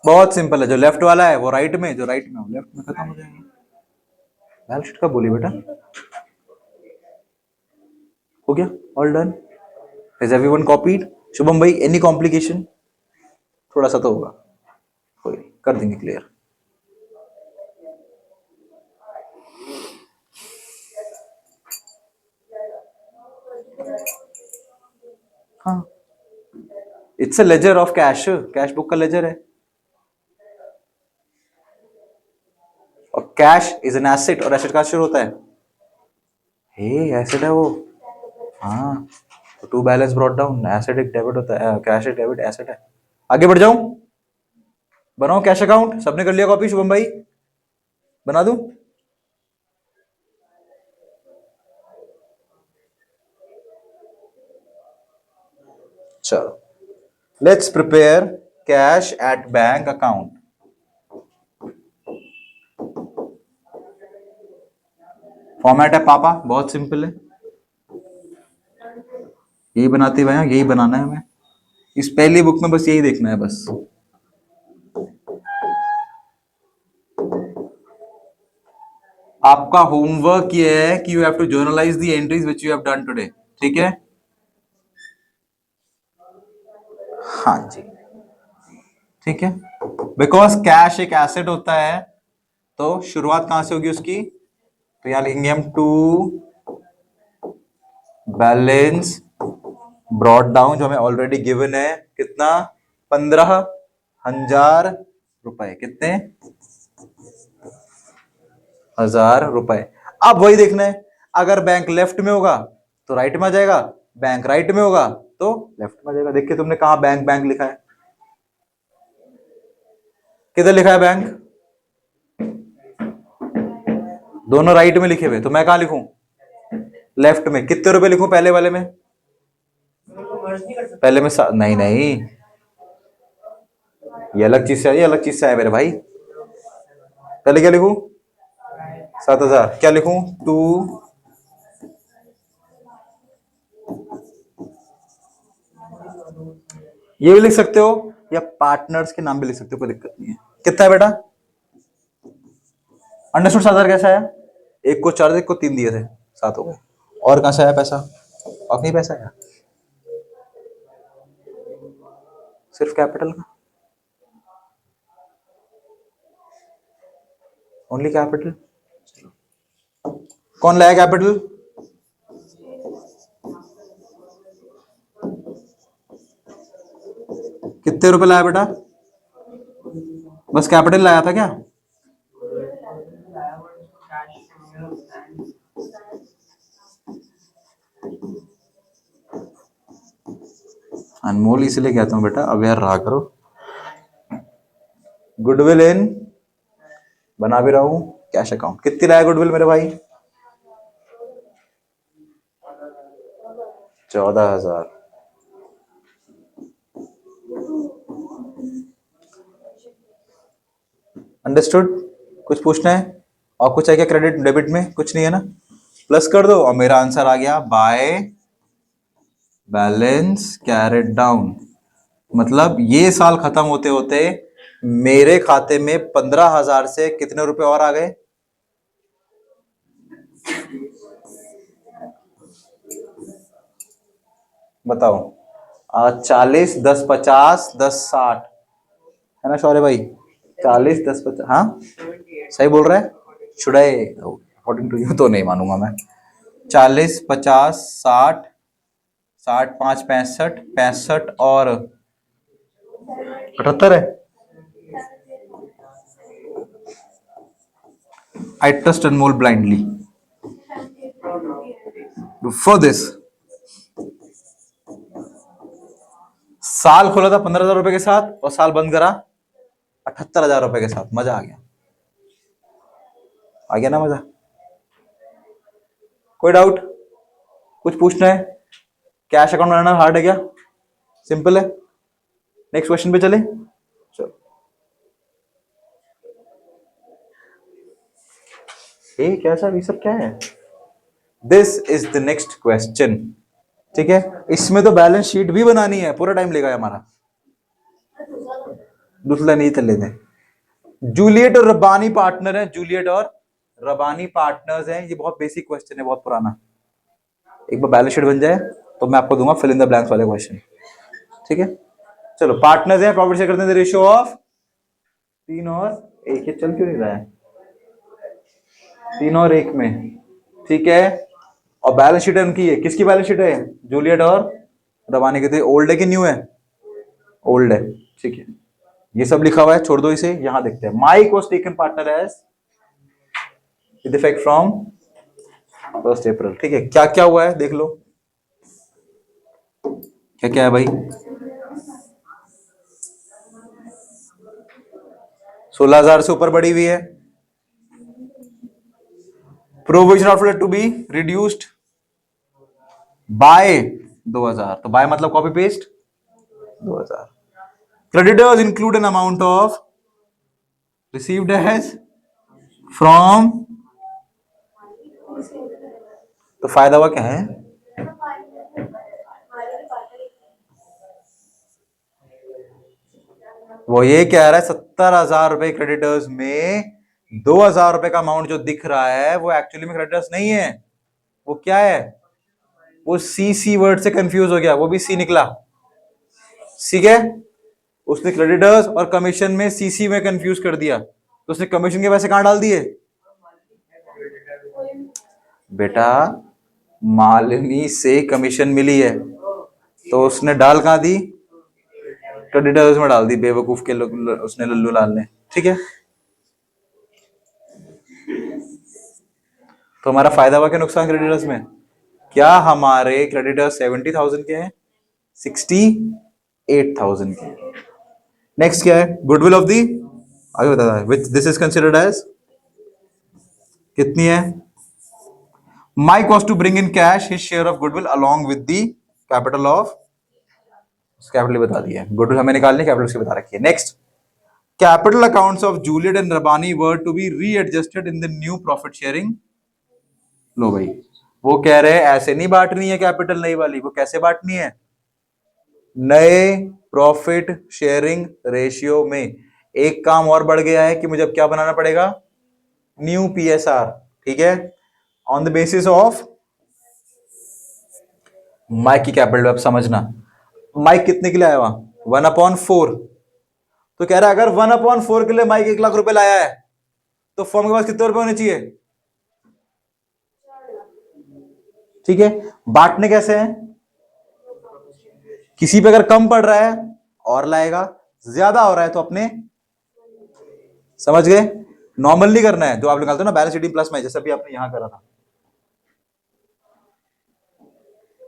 बहुत सिंपल है। जो लेफ्ट वाला है वो राइट में, जो राइट में वो लेफ्ट में, खत्म हो जाएगा। बैलेंस शीट कब बोली बेटा? हो गया, all done. Is everyone copied? Shubham भाई एनी कॉम्प्लिकेशन? थोड़ा सा तो होगा, कोई नहीं, कर देंगे क्लियर। हाँ, it's a laser of cash, cash book का लेजर है। और कैश इज एन एसेट, और एसेट का शुरू होता है, हे एसेट है वो। हाँ, तो to balance brought down, asset एक डेबिट होता है, कैश एक डेबिट एसेट है। आगे बढ़ जाऊं, बनाओ कैश अकाउंट, सबने कर लिया कॉपी? शुभम भाई बना दूं? चलो, let's prepare cash at bank account. Format है पापा, बहुत सिंपल है, यही बनाते हुए यही बनाना है हमें। इस पहली बुक में बस यही देखना है बस। आपका होमवर्क ये है कि you have to journalize the entries which you have done today, ठीक है? हाँ जी, ठीक है। बिकॉज कैश एक एसेट होता है, तो शुरुआत कहां से होगी उसकी? तो यहां लिखेंगे हम टू बैलेंस ब्रॉट डाउन, जो हमें ऑलरेडी गिवन है, कितना? 15,000 रुपए। कितने? 1,000 रुपए। अब वही देखना है, अगर बैंक लेफ्ट में होगा तो राइट में आ जाएगा, बैंक राइट में होगा तो लेफ्ट में आ जाएगा। देखिए तुमने कहा बैंक बैंक लिखा है, किधर लिखा है बैंक? दोनों राइट में लिखे हुए, तो मैं कहां लिखूं? लेफ्ट में। कितने रुपए लिखूं पहले वाले में? पहले में नहीं नहीं, ये अलग चीज से है, ये अलग चीज से है मेरे भाई। पहले क्या लिखूं? 7,000। क्या लिखूं? टू ये भी लिख सकते हो, या पार्टनर्स के नाम भी लिख सकते हो, कोई दिक्कत नहीं है। कितना है बेटा? अंडरस्टूड? 7,000 कैसे आया? एक को 4, एक को 3 दिए थे, 7 हो गए। और कहां से आया पैसा? और नहीं पैसा आया, सिर्फ कैपिटल का, ओनली कैपिटल। कौन लाया कैपिटल? कितने रुपए लाया बेटा? बस कैपिटल लाया था क्या? अनमोल इसलिए कहता हूं बेटा, अवेयर रहा करो। गुडविल इन बना भी रहा हूं, कैश अकाउंट। कितनी लाया गुडविल मेरे भाई? 14,000। अंडरस्टूड? कुछ पूछना है? और कुछ है क्या क्रेडिट डेबिट में? कुछ नहीं है ना? प्लस कर दो और मेरा आंसर आ गया, बाय बैलेंस कैरेट डाउन। मतलब ये साल खत्म होते होते मेरे खाते में 15,000 से कितने रुपए और आ गए? बताओ। 40, 10, 50, 10, 60 है ना शौर्य भाई? 40, 10, 50, हाँ सही बोल रहा है। Should I according to you? तो नहीं मानूंगा मैं। 40, 50, 60, 60, 5, 65, 65 और 78 है। I trust Anmol blindly for this। साल खोला था 15,000 रुपए के साथ और साल बंद करा 78,000 रुपए के साथ। मजा आ गया, आ गया ना मजा? कोई डाउट? कुछ पूछना है? कैश अकाउंट बनाना हार्ड है क्या? सिंपल है। नेक्स्ट क्वेश्चन पे चले। चलो, ए कैसा ये सब क्या है? This is the next question, ठीक है? इसमें तो बैलेंस शीट भी बनानी है, पूरा टाइम लेगा हमारा। दूसरा नहीं चल लेते। जूलियट और रबानी पार्टनर है, जूलियट और रबानी पार्टनर्स हैं। ये बहुत बेसिक क्वेश्चन है, बहुत पुराना। एक बार बैलेंस शीट बन जाए तो मैं आपको दूंगा फिल इन द ब्लैंक्स वाले क्वेश्चन, ठीक है? चलो, पार्टनर्स हैं, प्रॉफिट शेयर करते हैं रेशियो ऑफ 3 और 1। ये चल क्यों नहीं रहा है? 3 और 1 में, ठीक है? और बैलेंस शीट है उनकी, है किसकी बैलेंस शीट है? जूलियट और रवानी कितनी ओल्ड है कि न्यू है? ओल्ड है, ठीक है। ये सब लिखा हुआ है, छोड़ दो इसे। यहां देखते हैं, Mike was taken partner as with effect from 1 April. ठीक है, क्या क्या हुआ है देख लो, क्या क्या है भाई। 16,000 से ऊपर बढ़ी हुई है। Provision of to be reduced by 2,000, तो बाय मतलब copy paste 2,000। Creditors include an amount of received as from, तो फायदा हुआ क्या है? वो ये कह रहा है 70,000 रुपए क्रेडिटर्स में 2,000 रुपए का अमाउंट जो दिख रहा है वो एक्चुअली में क्रेडिटर्स नहीं है। वो क्या है? वो सी वर्ड से कंफ्यूज हो गया, वो भी सी निकला। ठीक है, उसने क्रेडिटर्स और कमीशन में सीसी में कंफ्यूज कर दिया, तो उसने कमीशन के पैसे कहां डाल दिए? बेटा मालिनी से कमीशन मिली है तो उसने डाल कहां दी? क्रेडिटर्स में डाल दी, बेवकूफ के उसने लल्लू लाल ने। ठीक है, तो हमारा फायदा हुआ क्या नुकसान क्रेडिटर्स में? क्या हमारे क्रेडिटर्स 70,000 के हैं? 68,000 के। नेक्स्ट क्या है? गुडविल ऑफ दी, आगे बता रहा है, which this is considered as कितनी है? Mike was to bring in cash his share of goodwill along with the capital of, capital बता दिया है, गुडविल हमें निकालनी है, कैपिटल उसकी बता रखी है। Next, capital accounts of Juliet and Rabbani were to be readjusted in the new profit sharing. लो भाई, वो कह रहे हैं ऐसे नहीं बांटनी है कैपिटल नई वाली, वो कैसे बांटनी है? नए प्रॉफिट शेयरिंग रेशियो में। एक काम और बढ़ गया है कि मुझे अब क्या बनाना पड़ेगा? New PSR. ठीक है, on the basis of Mike की कैपिटल। अब समझना, माइक कितने के लिए आया वहां? 1/4। तो कह रहा है अगर 1/4 के लिए माइक 1 लाख रुपए लाया है तो फर्म के पास कितने रुपए होने चाहिए? ठीक है, बांटने कैसे हैं? किसी पे अगर कम पड़ रहा है और लाएगा, ज्यादा हो रहा है तो अपने, समझ गए? नॉर्मल नहीं करना है जो आप निकालते हो ना बैलेंस शीट प्लस में, जैसे अभी आपने यहां करा था,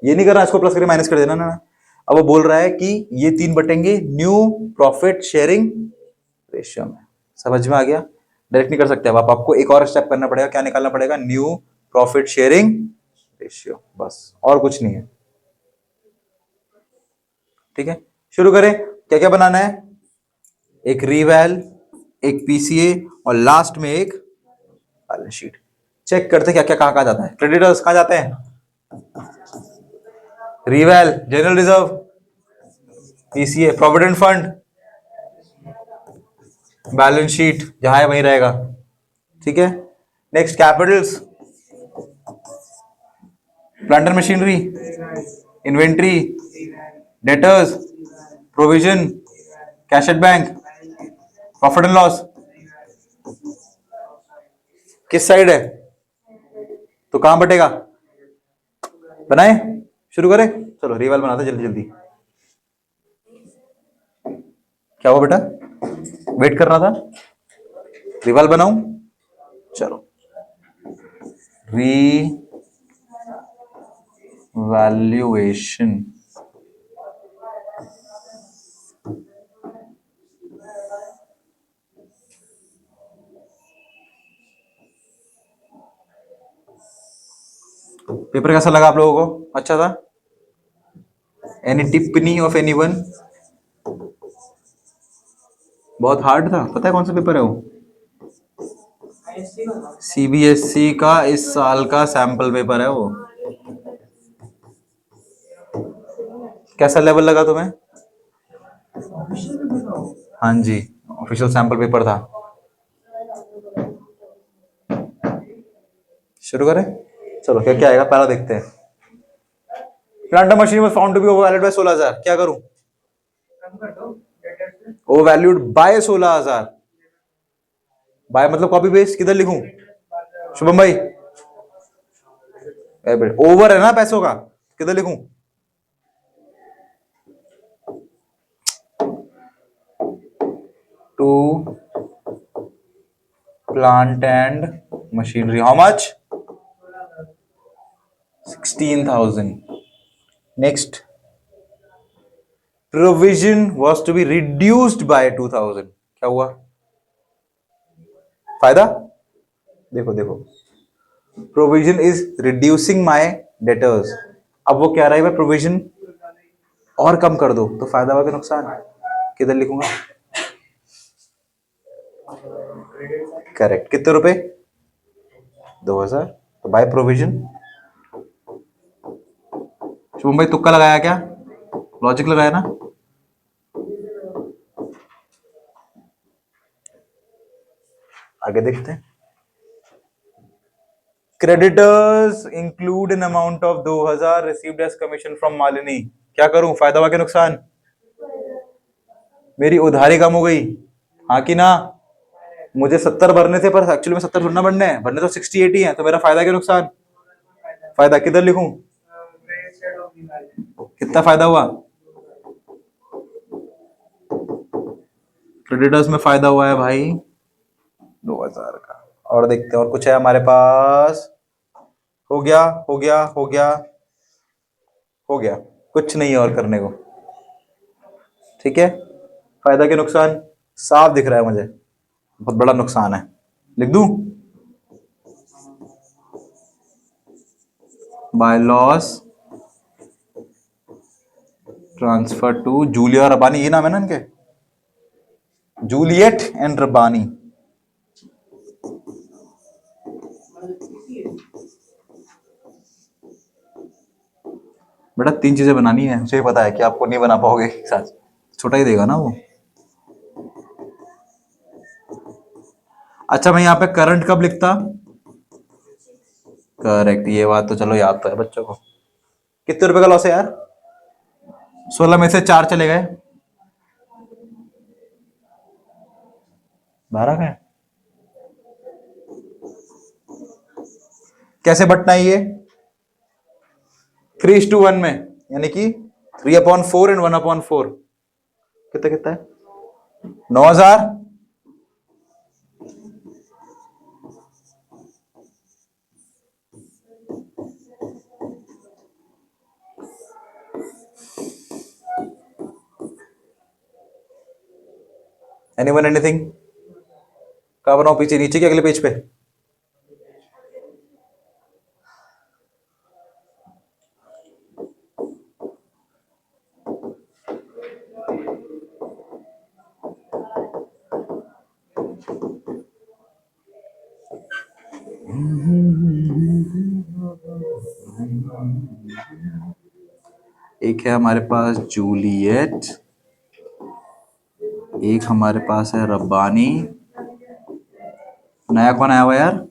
ये नहीं करना, इसको प्लस करके माइनस कर देना ना। अब वो बोल रहा है कि ये 3 बटेंगे न्यू प्रॉफिट शेयरिंग रेशियो में। समझ में आ गया? डायरेक्ट नहीं कर सकते अब, आपको एक और स्टेप करना पड़ेगा। क्या निकालना पड़ेगा? न्यू प्रॉफिट शेयरिंग रेशियो, बस और कुछ नहीं है। ठीक है, शुरू करें। क्या क्या बनाना है? एक रीवैल, एक पीसीए और लास्ट में एक बैलेंस शीट। चेक करते क्या क्या कहां जाता है। क्रेडिटर्स कहां जाते हैं? Reval, general reserve, PCA, provident fund, balance sheet जहां है वहीं रहेगा। ठीक है, next capitals, plant and machinery, inventory, debtors, provision, cash at bank, profit and loss. किस साइड है? तो कहां बटेगा? बनाए, शुरू करें। चलो रिवाल बनाते जल्दी जल्दी। क्या हुआ बेटा? वेट कर रहा था, रिवाल बनाऊं? चलो, रीवैल्यूएशन। पेपर कैसा लगा आप लोगों को? अच्छा था? एनी टिप्पणी ऑफ एनीवन? बहुत हार्ड था? पता है कौन सा पेपर है वो? सीबीएसई का इस साल का सैंपल पेपर है वो। कैसा लेवल लगा तुम्हें? हाँ जी, ऑफिशियल सैंपल पेपर था। शुरू करें? चलो, क्या क्या आएगा पहला देखते हैं। Plant machine was found to be overvalued by 16,000। क्या करूं? Overvalued by 16,000। बाय मतलब कॉपी पेस्ट, किधर लिखूं? शुभम भाई, ओवर है ना पैसों का, किधर लिखूं? To plant and machinery, how much? 16,000. Next, provision was to be reduced by 2,000. क्या हुआ? फायदा देखो देखो, provision is reducing my debtors. अब वो क्या रहा है, प्रोविजन और कम कर दो तो फायदा हुआ कि नुकसान? किधर लिखूंगा? करेक्ट. कितने रुपए? 2,000. तो बाय प्रोविजन. शुभम भाई तुक्का लगाया क्या? लॉजिक लगाया ना? आगे देखते हैं. Creditors include an amount of 2,000 received as commission from Malini. क्या करूं? फायदा हुआ कि नुकसान? मेरी उधारी कम हो गई, हाँ कि ना? मुझे 70 भरने थे पर एक्चुअली में 70 थोड़ा भरने हैं, भरने तो 68 ही है. तो मेरा फायदा कि नुकसान? फायदा. किधर लिखूं? कितना फायदा हुआ? क्रेडिटर्स में फायदा हुआ है भाई 2,000 का. और देखते हैं और कुछ है हमारे पास. हो गया हो गया हो गया हो गया. कुछ नहीं है और करने को. ठीक है. फायदा के नुकसान साफ दिख रहा है मुझे. बहुत बड़ा नुकसान है. लिख दूं? By loss transfer to Julia और रबानी. ये नाम है ना इनके, जूलियट एंड रबानी. बेटा 3 चीजें बनानी है, मुझे पता है कि आपको नहीं बना पाओगे साथ. छोटा ही देगा ना वो. अच्छा मैं यहाँ पे करंट कब लिखता? करेक्ट. ये बात तो चलो याद तो है बच्चों को. कितने रुपए का लॉस है यार? 16 में से 4 चले गए, 12 का है. कैसे बटना है ये? 3:1 में, यानी कि 3/4 एंड 1/4. कितना कितना है? 9,000. Anyone anything? कहाँ बनाओ? पीछे, नीचे के अगले पेज पे? एक है हमारे पास जूलियट, एक हमारे पास है रब्बानी. नया कौन आया हुआ यार?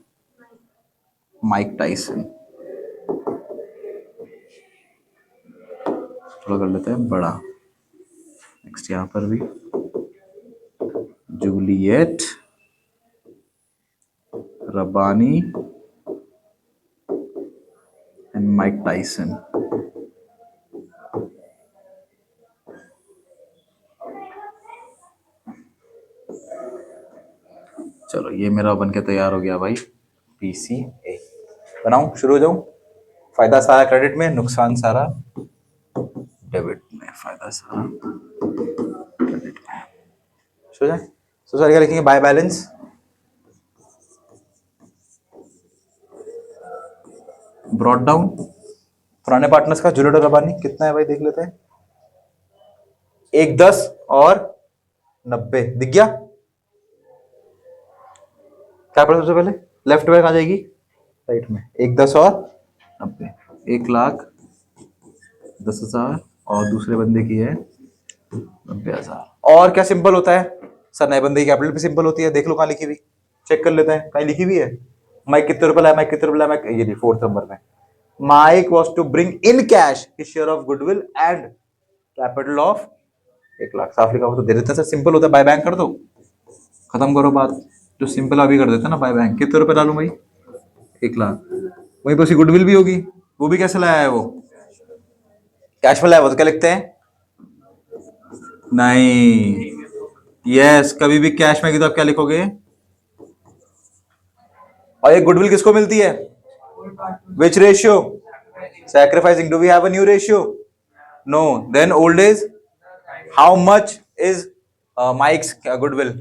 Mike Tyson. थोड़ा कर लेते हैं बड़ा. नेक्स्ट यहां पर भी Juliet, Rabbani and Mike Tyson. चलो ये मेरा बन के तैयार हो गया भाई. PCA बनाऊं, शुरू हो जाऊं. फायदा सारा क्रेडिट में, नुकसान सारा डेबिट में. फायदा सारा क्रेडिट में. शुरू जाए. तो सर क्या लिखेंगे? By balance. ब्रॉड डाउन पुराने पार्टनर्स का जूलियट और रबानी कितना है भाई? देख लेते हैं. 1, 10 और 90. दिख गया? क्या पढ़ा सबसे पहले? लेफ्ट में कहा जाएगी? राइट में. 1, 10 और 90. 1,10,000 और दूसरे बंदे की है 90,000. और क्या सिंपल होता है सर? नए बंदे की कैपिटल पे सिंपल होती है. देख लो कहाँ लिखी हुई, चेक कर लेते हैं. कहीं लिखी हुई है? माइक कितने रुपए लाया? माइक कितने रुपए लाया? माइक ये 4th नंबर में. Mike was to bring in cash his share of goodwill and capital of 1,00,000. साफ लिखा हुआ तो दे देते हैं सर. सिंपल होता है. बाय बैंक कर दो, खत्म करो बात. जो सिंपल अभी कर देते हैं ना बाय बैंक. कितने रुपए डालू भाई? 1,00,000. वहीं पर उसकी गुडविल भी होगी. वो भी कैसे लाया है? वो कैश में लाया. वो तो क्या लिखते हैं? नहीं, यस, कभी भी कैश में तो आप क्या लिखोगे? और ये गुडविल किसको मिलती है? विच ratio? Sacrificing. Do we have a new ratio? No. Then old age. How much is Mike's goodwill?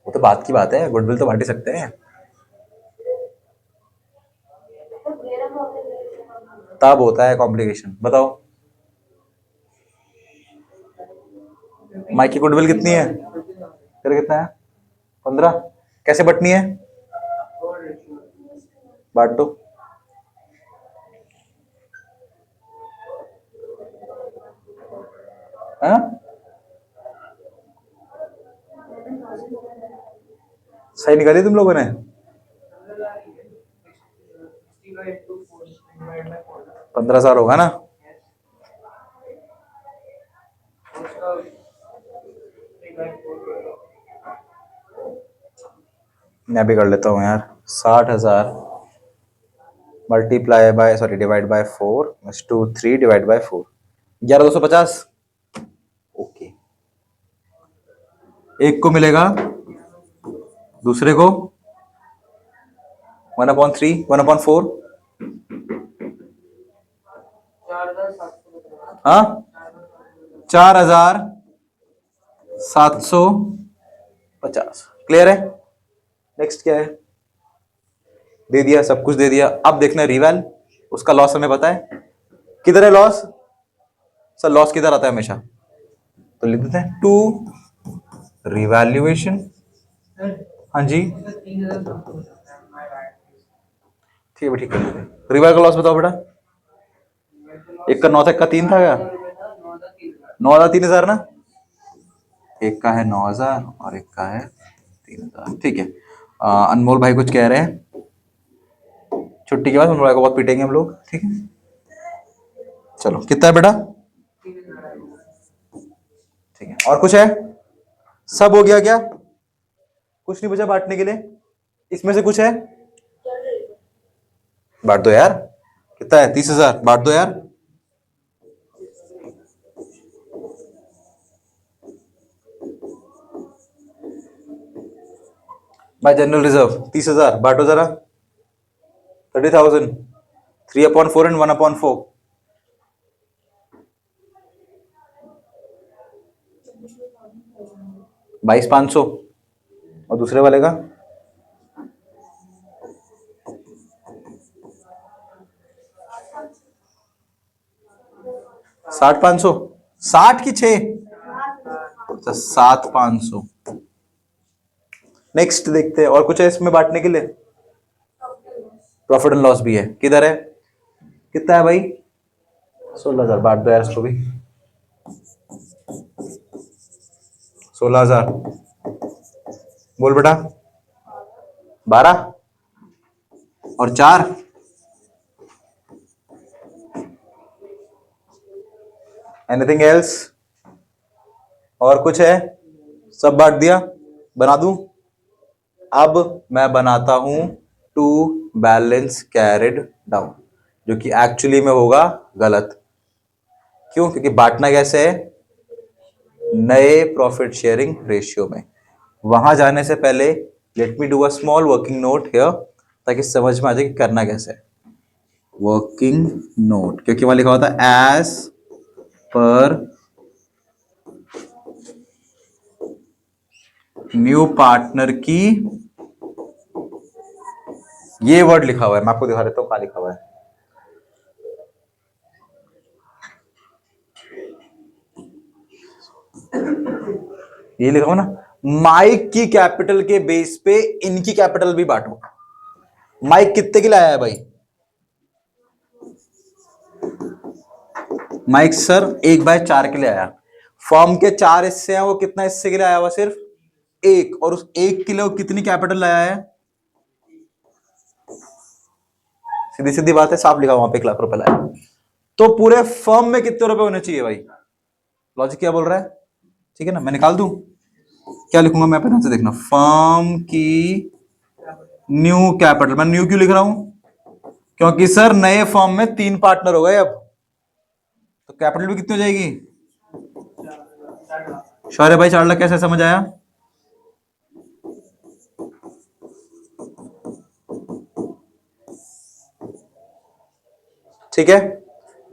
वो तो बात की बात है, गुडविल तो बांट ही सकते हैं। तब होता है कॉम्प्लिकेशन। बताओ माइक की गुडविल कितनी है? तेरा कितना है? 15। कैसे बटनी है? बांट दो। हाँ? सही निकाली तुम लोगों ने? 15,000 होगा ना? मैं भी कर लेता हूँ यार। 60,000 multiply by divide by 4 to 3 divide by 4 11,250। Okay, एक को मिलेगा, दूसरे को 1/3 1/4। हाँ, 4,750। क्लियर है? नेक्स्ट क्या है? दे दिया, सब कुछ दे दिया। अब देखना रिवैल, उसका लॉस हमें पता है। किधर है लॉस? सर लॉस किधर आता है हमेशा? तो लिख देते हैं टू रिवैल्यूएशन। हाँ जी ठीक है, ठीक है। रिवैल का लॉस बताओ बेटा। एक का 9 था, एक का 3 था क्या? 9,000 3,000 ना? एक का है 9,000 और एक का है 3,000। ठीक है। अनमोल भाई कुछ कह रहे हैं। छुट्टी के बाद अनमोल भाई को बहुत पीटेंगे हम लोग। ठीक है, चलो कितना है बेटा? ठीक है, और कुछ है? सब हो गया क्या? कुछ नहीं बचा बांटने के लिए? इसमें से कुछ है? बांट दो यार। कितना है? 30,000। बांट दो यार। Bye general reserve 30,000। बांटो जरा। 30,000। 3/4 एंड 1/4। 22,500। और दूसरे वाले का? 60,500। 60 की 6? 7,500। नेक्स्ट देखते हैं, और कुछ है इसमें बांटने के लिए? प्रॉफिट एंड लॉस भी है। किधर है? कितना है भाई? 16,000। बांट दो यार इसको भी। 16,000। बोल बेटा। 12 और 4। Anything else? और कुछ है? सब बांट दिया? बना दूं? अब मैं बनाता हूं टू बैलेंस कैरिड डाउन, जो कि एक्चुअली में होगा गलत। क्यों? क्योंकि बांटना कैसे है? नए प्रॉफिट शेयरिंग रेशियो में। वहां जाने से पहले let me do a small working note here, ताकि समझ में आ जाए कि करना कैसे है। वर्किंग नोट, क्योंकि वहां लिखा होता है एज पर न्यू पार्टनर की, ये वर्ड लिखा हुआ है। मैं आपको दिखा देता हूं कहां लिखा हुआ है। ये लिखा हुआ ना, माइक की कैपिटल के बेस पे इनकी कैपिटल भी बांटो। माइक कितने के लिए आया है भाई? माइक सर 1/4 के लिए आया। फॉर्म के 4 हिस्से हैं, वो कितना हिस्से के लिए आया हुआ? सिर्फ 1। और उस 1 के लिए वो कितनी कैपिटल लाया है? सीधी सीधी बात है, साफ लिखा वहां पे 1,00,000 रुपए लाया। तो पूरे फर्म में कितने रुपए होने चाहिए भाई? लॉजिक क्या बोल रहा है? ठीक है ना? मैं निकाल दूं? क्या लिखूंगा मैं? ध्यान से देखना। फर्म की न्यू कैपिटल। मैं न्यू क्यों लिख रहा हूं? क्योंकि सर नए फर्म में 3 पार्टनर हो गए अब, तो कैपिटल भी कितनी हो जाएगी? शौर्य भाई 4 लाख कैसे समझ आया? ठीक है,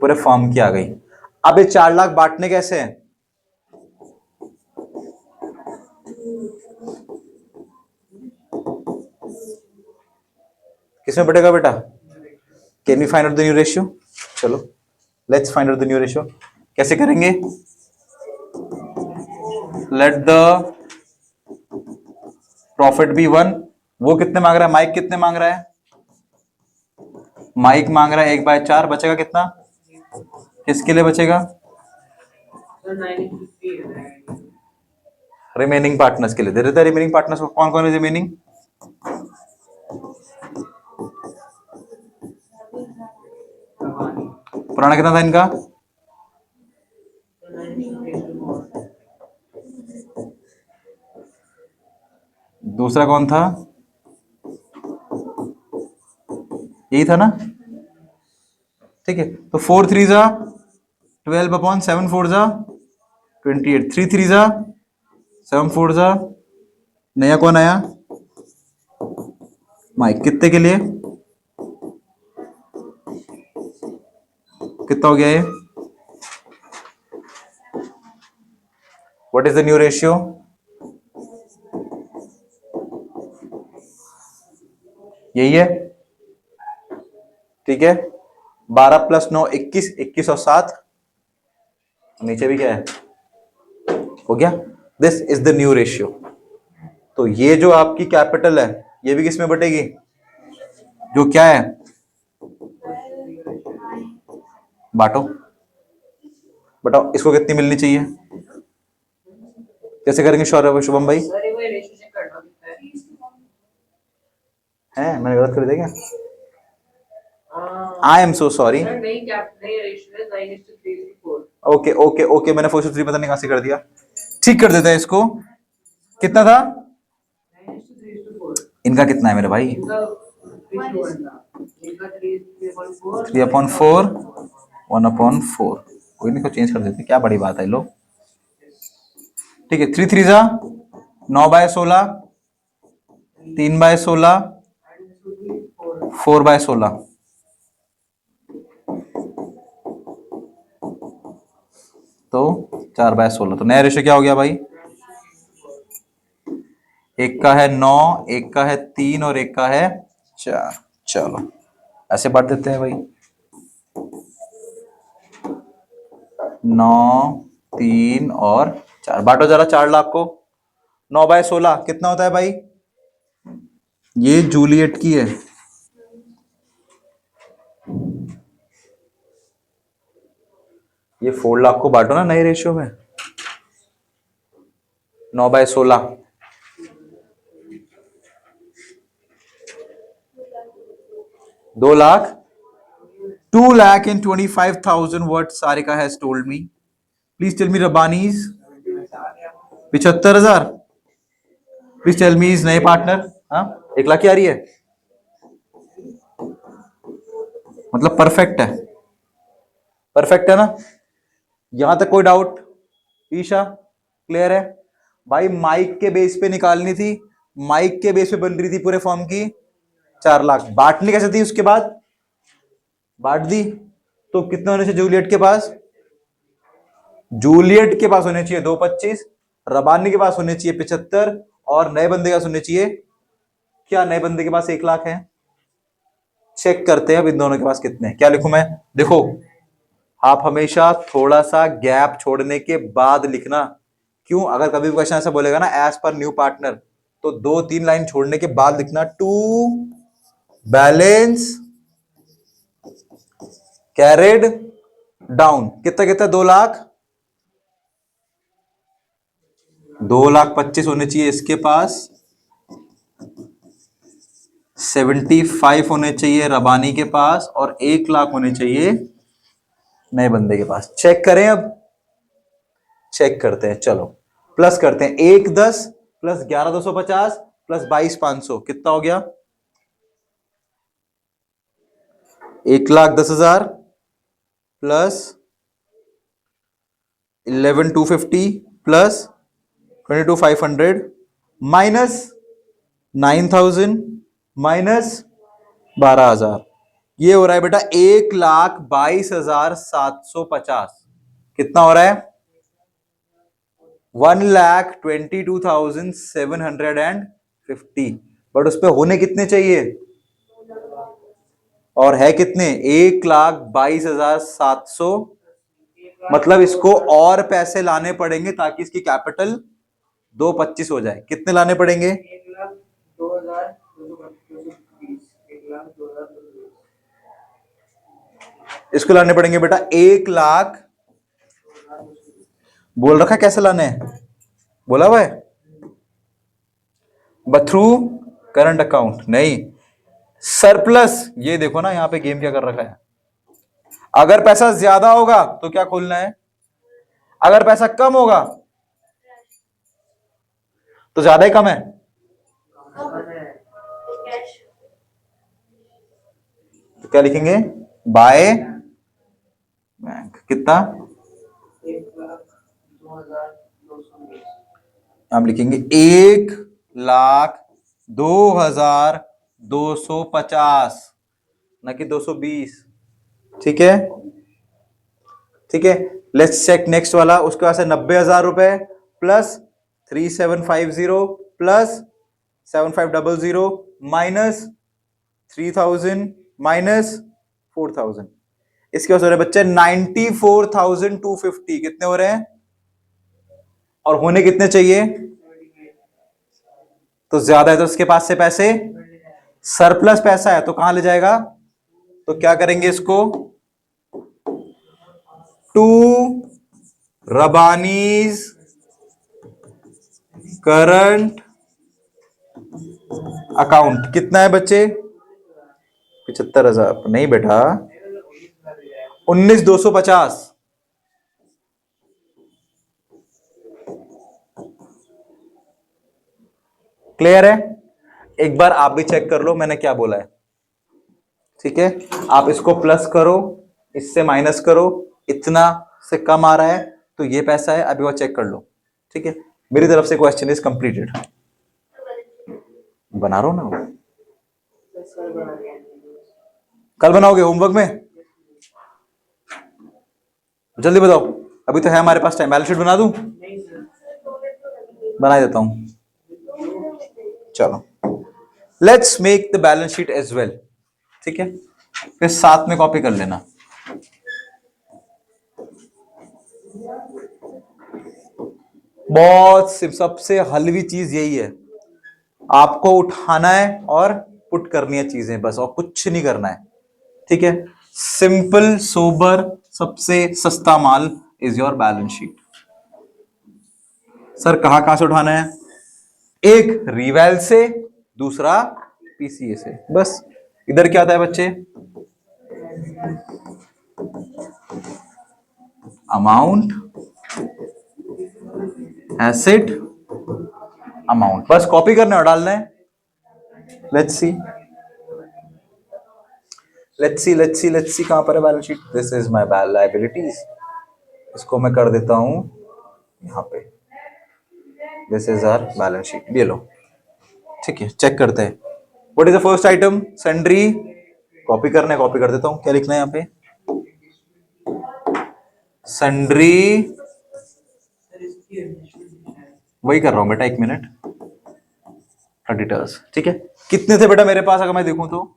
पूरे फॉर्म की आ गई। अब ये 4 लाख बांटने कैसे हैं? किसमें बटेगा बेटा? Can we find out the new ratio? चलो let's find out the new ratio. कैसे करेंगे? Let the profit be 1। वो कितने मांग रहा है? माइक कितने मांग रहा है? माइक मांग रहा है 1/4। बचेगा कितना? किसके लिए बचेगा? रिमेनिंग पार्टनर्स के लिए दे देता है। रिमेनिंग पार्टनर्स को कौन कौन है रिमेनिंग? पुराना कितना था इनका? दूसरा कौन था? यही था ना? ठीक है, तो 4 3 जा 12 अपॉन 7 4 जा 28, 3 3 जा 7 4 जा। नया कौन आया? माइक। कितने के लिए? कितना हो गया ये? What is the new ratio? यही है। ठीक है, 12 + 9 21, 21 और 7 नीचे भी क्या है? हो गया। This is the new ratio. तो ये जो आपकी कैपिटल है ये भी किसमें बटेगी? जो क्या है? बांटो। बताओ इसको कितनी मिलनी चाहिए? कैसे करेंगे शुभम भाई? है मैंने गलत कर दिया क्या? I am so sorry. Okay okay okay, मैंने 4:3 पता नहीं कहां से कर दिया। ठीक कर देते हैं इसको। कितना था? इनका कितना है मेरे भाई? 3/4 1/4। कोई नहीं, को चेंज कर देते, क्या बड़ी बात है लो। ठीक है, 3 3 जा 9/16, 3/16, 4/16। तो 4/16। तो नया रेशियो क्या हो गया भाई? एक का है 9, एक का है 3 और एक का है 4। चलो ऐसे बांट देते हैं भाई। 9 3 और 4। बांटो जरा 4 लाख को। 9/16 कितना होता है भाई? ये जूलियट की है। ये 4 लाख को बांटो ना नए रेशियो में। 9/16 2 lakh 2,25,000 what Sarika has told me. Please tell me Rabbani's 75,000. Please tell me his नए पार्टनर। हाँ 1 लाख की आ रही है, मतलब परफेक्ट है। परफेक्ट है ना? यहां तक कोई डाउट? ईशा क्लियर है भाई? माइक के बेस पे निकालनी थी, माइक के बेस पे बन रही थी पूरे फॉर्म की 4 लाख। बांटनी कैसे थी? उसके बाद बांट दी तो कितना होने चाहिए जूलियट के पास? जूलियट के पास होने चाहिए 225, रबानी के पास होने चाहिए 75 और नए बंदे के पास होने चाहिए क्या? नए बंदे के पास 1 लाख है। चेक करते हैं अब इन दोनों के पास कितने हैं। क्या लिखूं मैं? देखो आप हमेशा थोड़ा सा गैप छोड़ने के बाद लिखना। क्यों? अगर कभी भी क्वेश्चन ऐसा बोलेगा ना एज पर न्यू पार्टनर, तो 2-3 लाइन छोड़ने के बाद लिखना टू बैलेंस कैरिड डाउन। कितना कितना? 2 लाख 2,25,000 होने चाहिए इसके पास, 75 होने चाहिए रबानी के पास और 1 लाख होने चाहिए नए बंदे के पास। चेक करें अब? चेक करते हैं। चलो प्लस करते हैं। 1 10 प्लस 11,250 प्लस 22,500 कितना हो गया? 1,10,000 प्लस 11,250 प्लस 22,500 माइनस 9,000 माइनस 12,000, ये हो रहा है बेटा 1,22,750। कितना हो रहा है? 1,22,750। बट उस पे होने कितने चाहिए? और है कितने? 1,22,700। मतलब इसको और पैसे लाने पड़ेंगे ताकि इसकी कैपिटल 225 हो जाए। कितने लाने पड़ेंगे? 1,02,220, 1,02,220। इसको लाने पड़ेंगे बेटा 1,00,000। बोल रखा है कैसे लाने हैं, बोला हुआ है? बट थ्रू करंट अकाउंट नहीं, सरप्लस। ये देखो ना यहां पे गेम क्या कर रखा है। अगर पैसा ज्यादा होगा तो क्या खोलना है, अगर पैसा कम होगा तो ज्यादा ही कम है। तो क्या लिखेंगे? By bank. कितना? 1,02,220। हम लिखेंगे 1,02,250, ना कि 220। ठीक है, ठीक है। लेट्स चेक नेक्स्ट वाला। उसके पास है 90,000 रुपए प्लस 3,750 प्लस 7,500 माइनस 3,000 माइनस 4,000। इसके पास हो रहे हैं बच्चे 94,250। कितने हो रहे हैं? और होने कितने चाहिए? तो ज्यादा है तो उसके पास से पैसे सरप्लस पैसा है तो कहां ले जाएगा? तो क्या करेंगे इसको? To Rabbani's current account. कितना है बच्चे? 75,000 नहीं बेटा, 19,250। क्लियर है? एक बार आप भी चेक कर लो मैंने क्या बोला है। ठीक है, आप इसको प्लस करो, इससे माइनस करो, इतना से कम आ रहा है तो ये पैसा है। अभी वो चेक कर लो। ठीक है, मेरी तरफ से क्वेश्चन इज कंप्लीटेड। बना रहा हूं ना, कल बनाओगे होमवर्क में? जल्दी बताओ, अभी तो है हमारे पास टाइम। बैलेंस शीट बना दूं? बना देता हूं। चलो, let's make the balance sheet as well. ठीक है, फिर साथ में कॉपी कर लेना। बहुत सबसे हलवी चीज यही है, आपको उठाना है और पुट करनी है चीजें बस, और कुछ नहीं करना है। ठीक है, सिंपल सोबर सबसे सस्ता माल is your balance sheet. Sir कहां कहां से उठाना है? एक रिवैल से, दूसरा पीसीए से। बस इधर क्या आता है बच्चे? Amount, asset, amount. बस कॉपी करना और डालना है। Let's see, let's see, let's see, let's see, कहां पर है balance sheet? This is my liabilities. इसको मैं कर देता हूं यहां पे। This is our balance sheet, ये लो। ठीक है, चेक करते हैं। What is the first item? Sundry. Copy करना है, कॉपी कर देता हूं। क्या लिखना है यहां पे? सन्ड्री। वही कर रहा हूं बेटा, 1 मिनट। क्रेडिटर्स। ठीक है, कितने थे बेटा मेरे पास अगर मैं देखूं तो?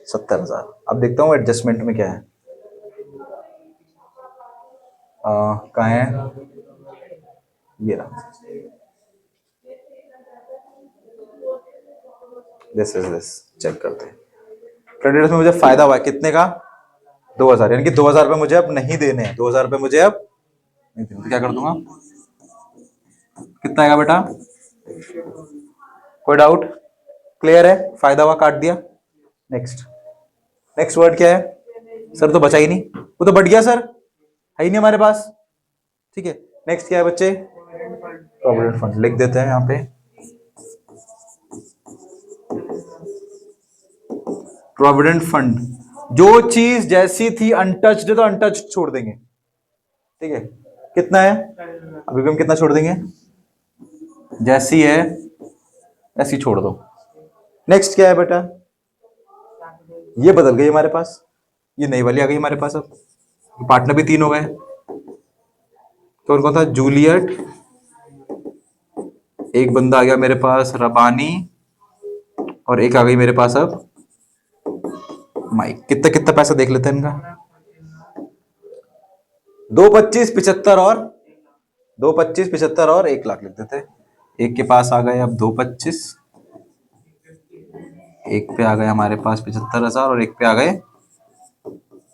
70,000। अब देखता हूं एडजस्टमेंट में क्या है। कहाँ है? ये रहा। This is this. चेक करते हैं। क्रेडिटर्स में मुझे फायदा हुआ है कितने का? 2,000। यानी कि 2,000 रुपए मुझे अब नहीं देने हैं। 2,000 रुपए मुझे अब नहीं देने। तो क्या कर दूंगा? कितना आएगा बेटा? कोई डाउट? क्लियर है? फायदा हुआ, काट दिया। नेक्स्ट, नेक्स्ट वर्ड क्या है? सर तो बचा ही नहीं, वो तो बढ़ गया सर, है ही नहीं हमारे पास। ठीक है, नेक्स्ट क्या है बच्चे? Provident fund. लिख देते हैं यहां पे प्रोविडेंट फंड। जो चीज जैसी थी अनटच्ड है तो अनटच्ड छोड़ देंगे। ठीक है, कितना है? अभी भी हम कितना छोड़ देंगे? जैसी है ऐसी छोड़ दो। नेक्स्ट क्या है बेटा? ये बदल गई हमारे पास, ये नई वाली आ गई हमारे पास। अब पार्टनर भी 3 हो गए। तो कौन था? जूलियट, एक बंदा आ गया मेरे पास रबानी, और एक आ गई मेरे पास अब माइक। कितना कितना पैसा देख लेते हैं इनका? 2, 25, 75 और 2, 25, 75 और 1 लाख लिख देते। एक के पास आ गए अब 2, 25, एक पे आ गए हमारे पास 75,000 और एक पे आ गए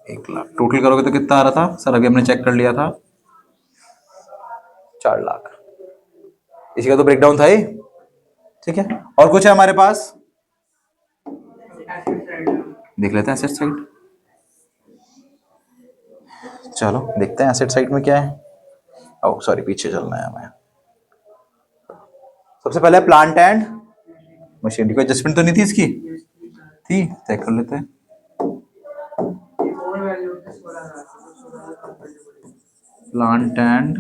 1 लाख। टोटल करोगे तो कितना आ रहा था सर? अभी हमने चेक कर लिया था 4 लाख। इसी का तो ब्रेकडाउन था ही। ठीक है, और कुछ है हमारे पास? देख लेते हैं एसेट साइड। चलो देखते हैं एसेट साइड में क्या है। ओ सॉरी, पीछे चलना है हमें। सबसे पहले प्लांट एंड मशीनरी। कोई एडजस्टमेंट तो नहीं थी इसकी? थी, चेक कर लेते हैं। प्लांट एंड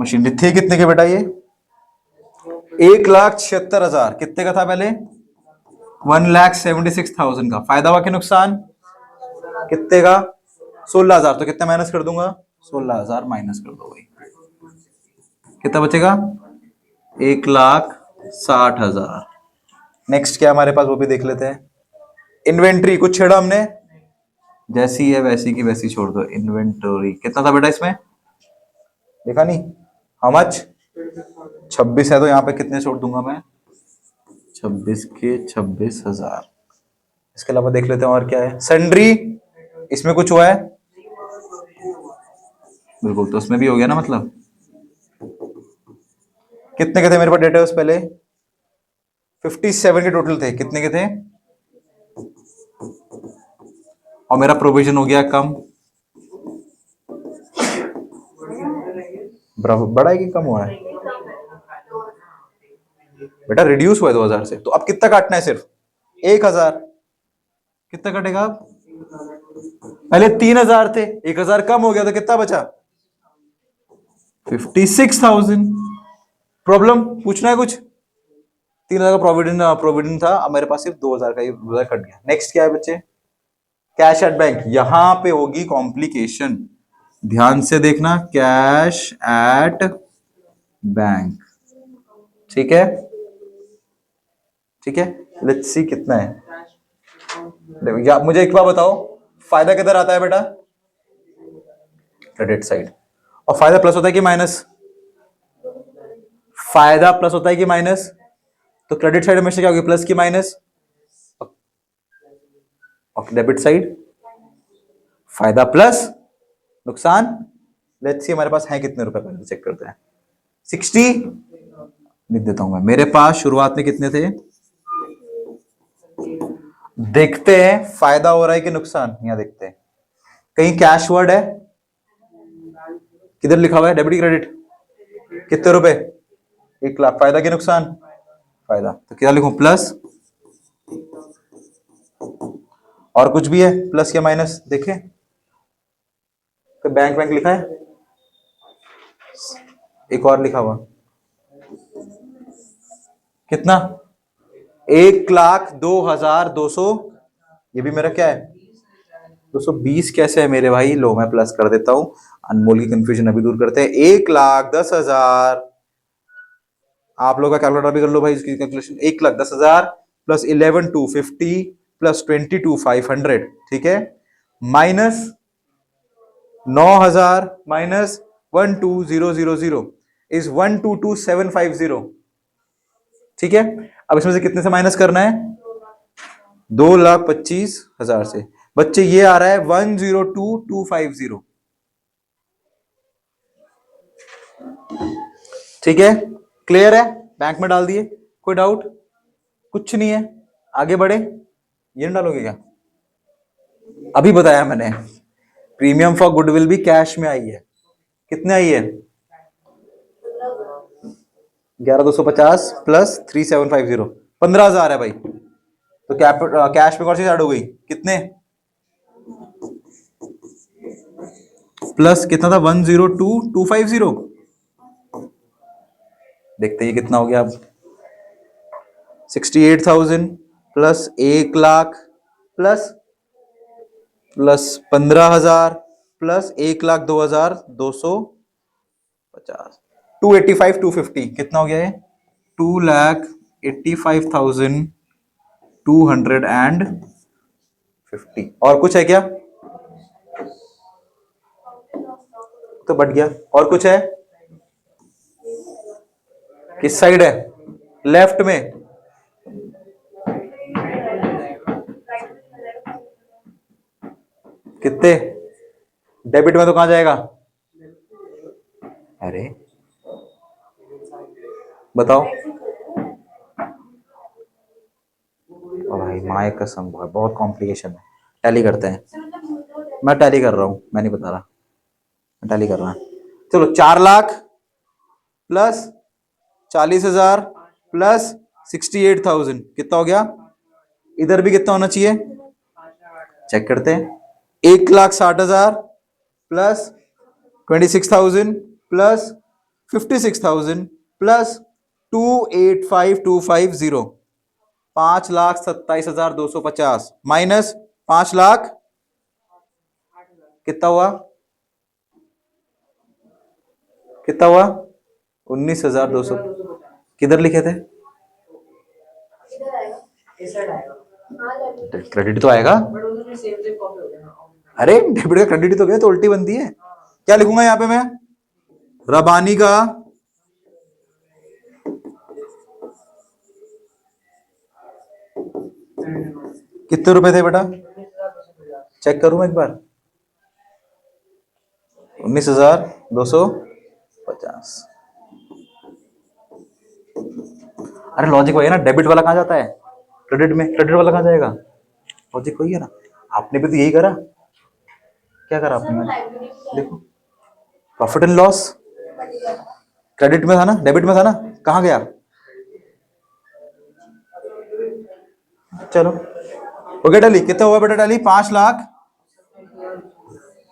मशीनरी थे कितने के बेटा? ये 1,76,000। कितने का था पहले? 1,76,000 का। फायदा हुआ कि नुकसान? कितने का? 16,000। तो कितना माइनस कर दूंगा? 16,000 माइनस कर दो भाई। कितना बचेगा? 1,60,000। नेक्स्ट क्या हमारे पास वो भी देख लेते हैं। इन्वेंट्री कुछ छेड़ा हमने? जैसी है वैसी की वैसी छोड़ दो। इन्वेंटरी कितना था बेटा इसमें? देखा नहीं? How much? 26 है, तो यहाँ पे कितने छोड़ दूंगा मैं? 26 के 26,000। इसके अलावा देख लेते हैं और क्या है। सन्ड्री, इसमें कुछ हुआ है? बिल्कुल, तो उसमें भी हो गया ना। मतलब कितने के थे मेरे पास डेटर्स पहले? 57 के टोटल थे। कितने के थे? और मेरा प्रोविजन हो गया कम। बड़ा है कि कम हुआ है? बेटा रिड्यूस हुआ है 2,000 से। तो अब कितना काटना है? सिर्फ 1,000। कितना कटेगा अब? पहले 3,000 थे, 1,000 कम हो गया तो कितना बचा? 56,000। प्रॉब्लम पूछना है कुछ? 3,000 का प्रोविडेंट था। अब मेरे पास सिर्फ 2,000 का ही 2,000 कट गया। नेक्स्ट क्या है बच्चे? Cash at bank. यहां पे होगी कॉम्प्लिकेशन, ध्यान से देखना। Cash at bank. ठीक है, ठीक है। लेट्स सी कितना है। देखो या मुझे एक बार बताओ, फायदा किधर आता है बेटा? Credit side. और फायदा प्लस होता है कि माइनस? फायदा प्लस होता है कि माइनस? तो क्रेडिट साइड हमेशा क्या होगी? प्लस की माइनस? और डेबिट साइड फायदा प्लस नुकसान। लेट्स सी हमारे पास है कितने रुपए, पहले चेक करते हैं। 60 लिख देता हूं मैं। मेरे पास शुरुआत में कितने थे? देखते हैं फायदा हो रहा है कि नुकसान। यहां देखते हैं, कहीं कैश वर्ड है? किधर लिखा हुआ है? Debit credit? कितने रुपए? 1,00,000। फायदा कि नुकसान? फायदा। तो क्या लिखूं? प्लस। और कुछ भी है प्लस या माइनस? देखें तो बैंक लिखा है, एक और लिखा हुआ। कितना? 1,02,200। ये भी मेरा क्या है? 220 कैसे है मेरे भाई? लो मैं प्लस कर देता हूं, अनमोल की कंफ्यूजन अभी दूर करते हैं। 1,10,000। आप लोग का कैलकुलेटर भी कर लो भाई इसकी कैलकुलेशन। 1,10,000 plus 11,250 plus 22,500। ठीक है, माइनस 9,000 माइनस 12,000 इज 122,750। ठीक है, अब इसमें से कितने से माइनस करना है? 2,25,000 से। बच्चे ये आ रहा है 102,250। ठीक है, क्लियर है? बैंक में डाल दिए, कोई डाउट? कुछ नहीं है, आगे बढ़े। ये नहीं डालोगे क्या? अभी बताया मैंने, प्रीमियम फॉर गुडविल भी कैश में आई है। कितने आई है? 11,250 प्लस 3,750, 15,000 है भाई। तो कैश में कौन सी ऐड हो गई? कितने? प्लस कितना था 102,250। देखते हैं कितना हो गया अब। 68,000 प्लस 1 लाख प्लस 15,000 प्लस 1,02,250, 285,250 कितना हो गया ये? 2,85,250। और कुछ है क्या? तो बढ़ गया। और कुछ है? किस साइड है? लेफ्ट में। कितने? डेबिट में तो कहां जाएगा? अरे बताओ। ओ भाई माय कसम, बहुत कॉम्प्लिकेशन है। टैली करते हैं। मैं टैली कर रहा हूं, मैं नहीं बता रहा, मैं टैली कर रहा हूं। चलो 4 लाख प्लस 40,000 प्लस 68,000 कितना हो गया? इधर भी कितना होना चाहिए? चेक करते हैं। 1,60,000 plus 26,000 plus 56,000 plus 285,250, 5,27,250 minus 5 lakh कितना हुआ? कितना हुआ? 19,200। किधर लिखे थे? क्रेडिट तो आएगा। अरे डेबिट का क्रेडिट तो गया तो उल्टी बनती है। क्या लिखूंगा यहां पे मैं? रबानी का कितने रुपए थे बेटा? चेक करूं एक बार। 19,250। अरे लॉजिक वही है ना, डेबिट वाला कहां जाता है? क्रेडिट में। क्रेडिट वाला कहां जाएगा? लॉजिक वही है ना। आपने भी तो यही करा। क्या करा आपने? देखो, प्रॉफिट एंड लॉस क्रेडिट में था ना, डेबिट में था ना, कहां गया? चलो ओके टैली कितना हुआ बेटा? टैली 5 लाख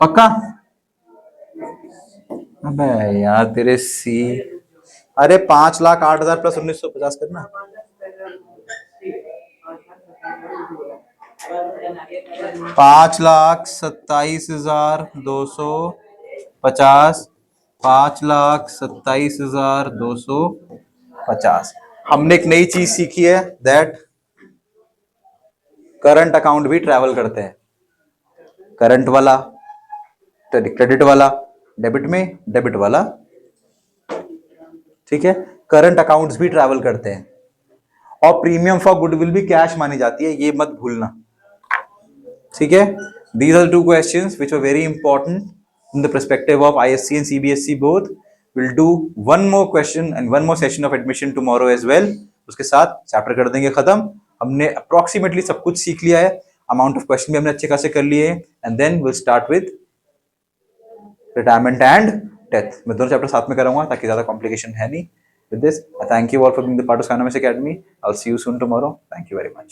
पक्का? अबे यार तेरे सी। अरे 5,08,000 प्लस 1950 करना। 5,27,250, 5,27,250। हमने एक नई चीज सीखी है, दैट करंट अकाउंट भी ट्रैवल करते हैं। करंट वाला क्रेडिट वाला डेबिट में, डेबिट वाला, ठीक है, करंट अकाउंट्स भी ट्रैवल करते हैं। और प्रीमियम फॉर गुडविल भी कैश मानी जाती है, ये मत भूलना, ठीक है। These are the two questions which were very important in the perspective of ISC and CBSC both. We'll do one more question and one more session of admission tomorrow as well. उसके साथ chapter कर देंगे खत्म। हमने approximately सब कुछ सीख लिया है, अमाउंट ऑफ क्वेश्चन भी हमने अच्छे खासे कर लिए, and then will start with retirement and death. मैं दोनों चैप्टर साथ में कराऊंगा ताकि ज्यादा कॉम्प्लिकेशन है नहीं। With this, I thank you all for being the part of Skynomis Academy. I'll see you soon tomorrow. Thank you very much.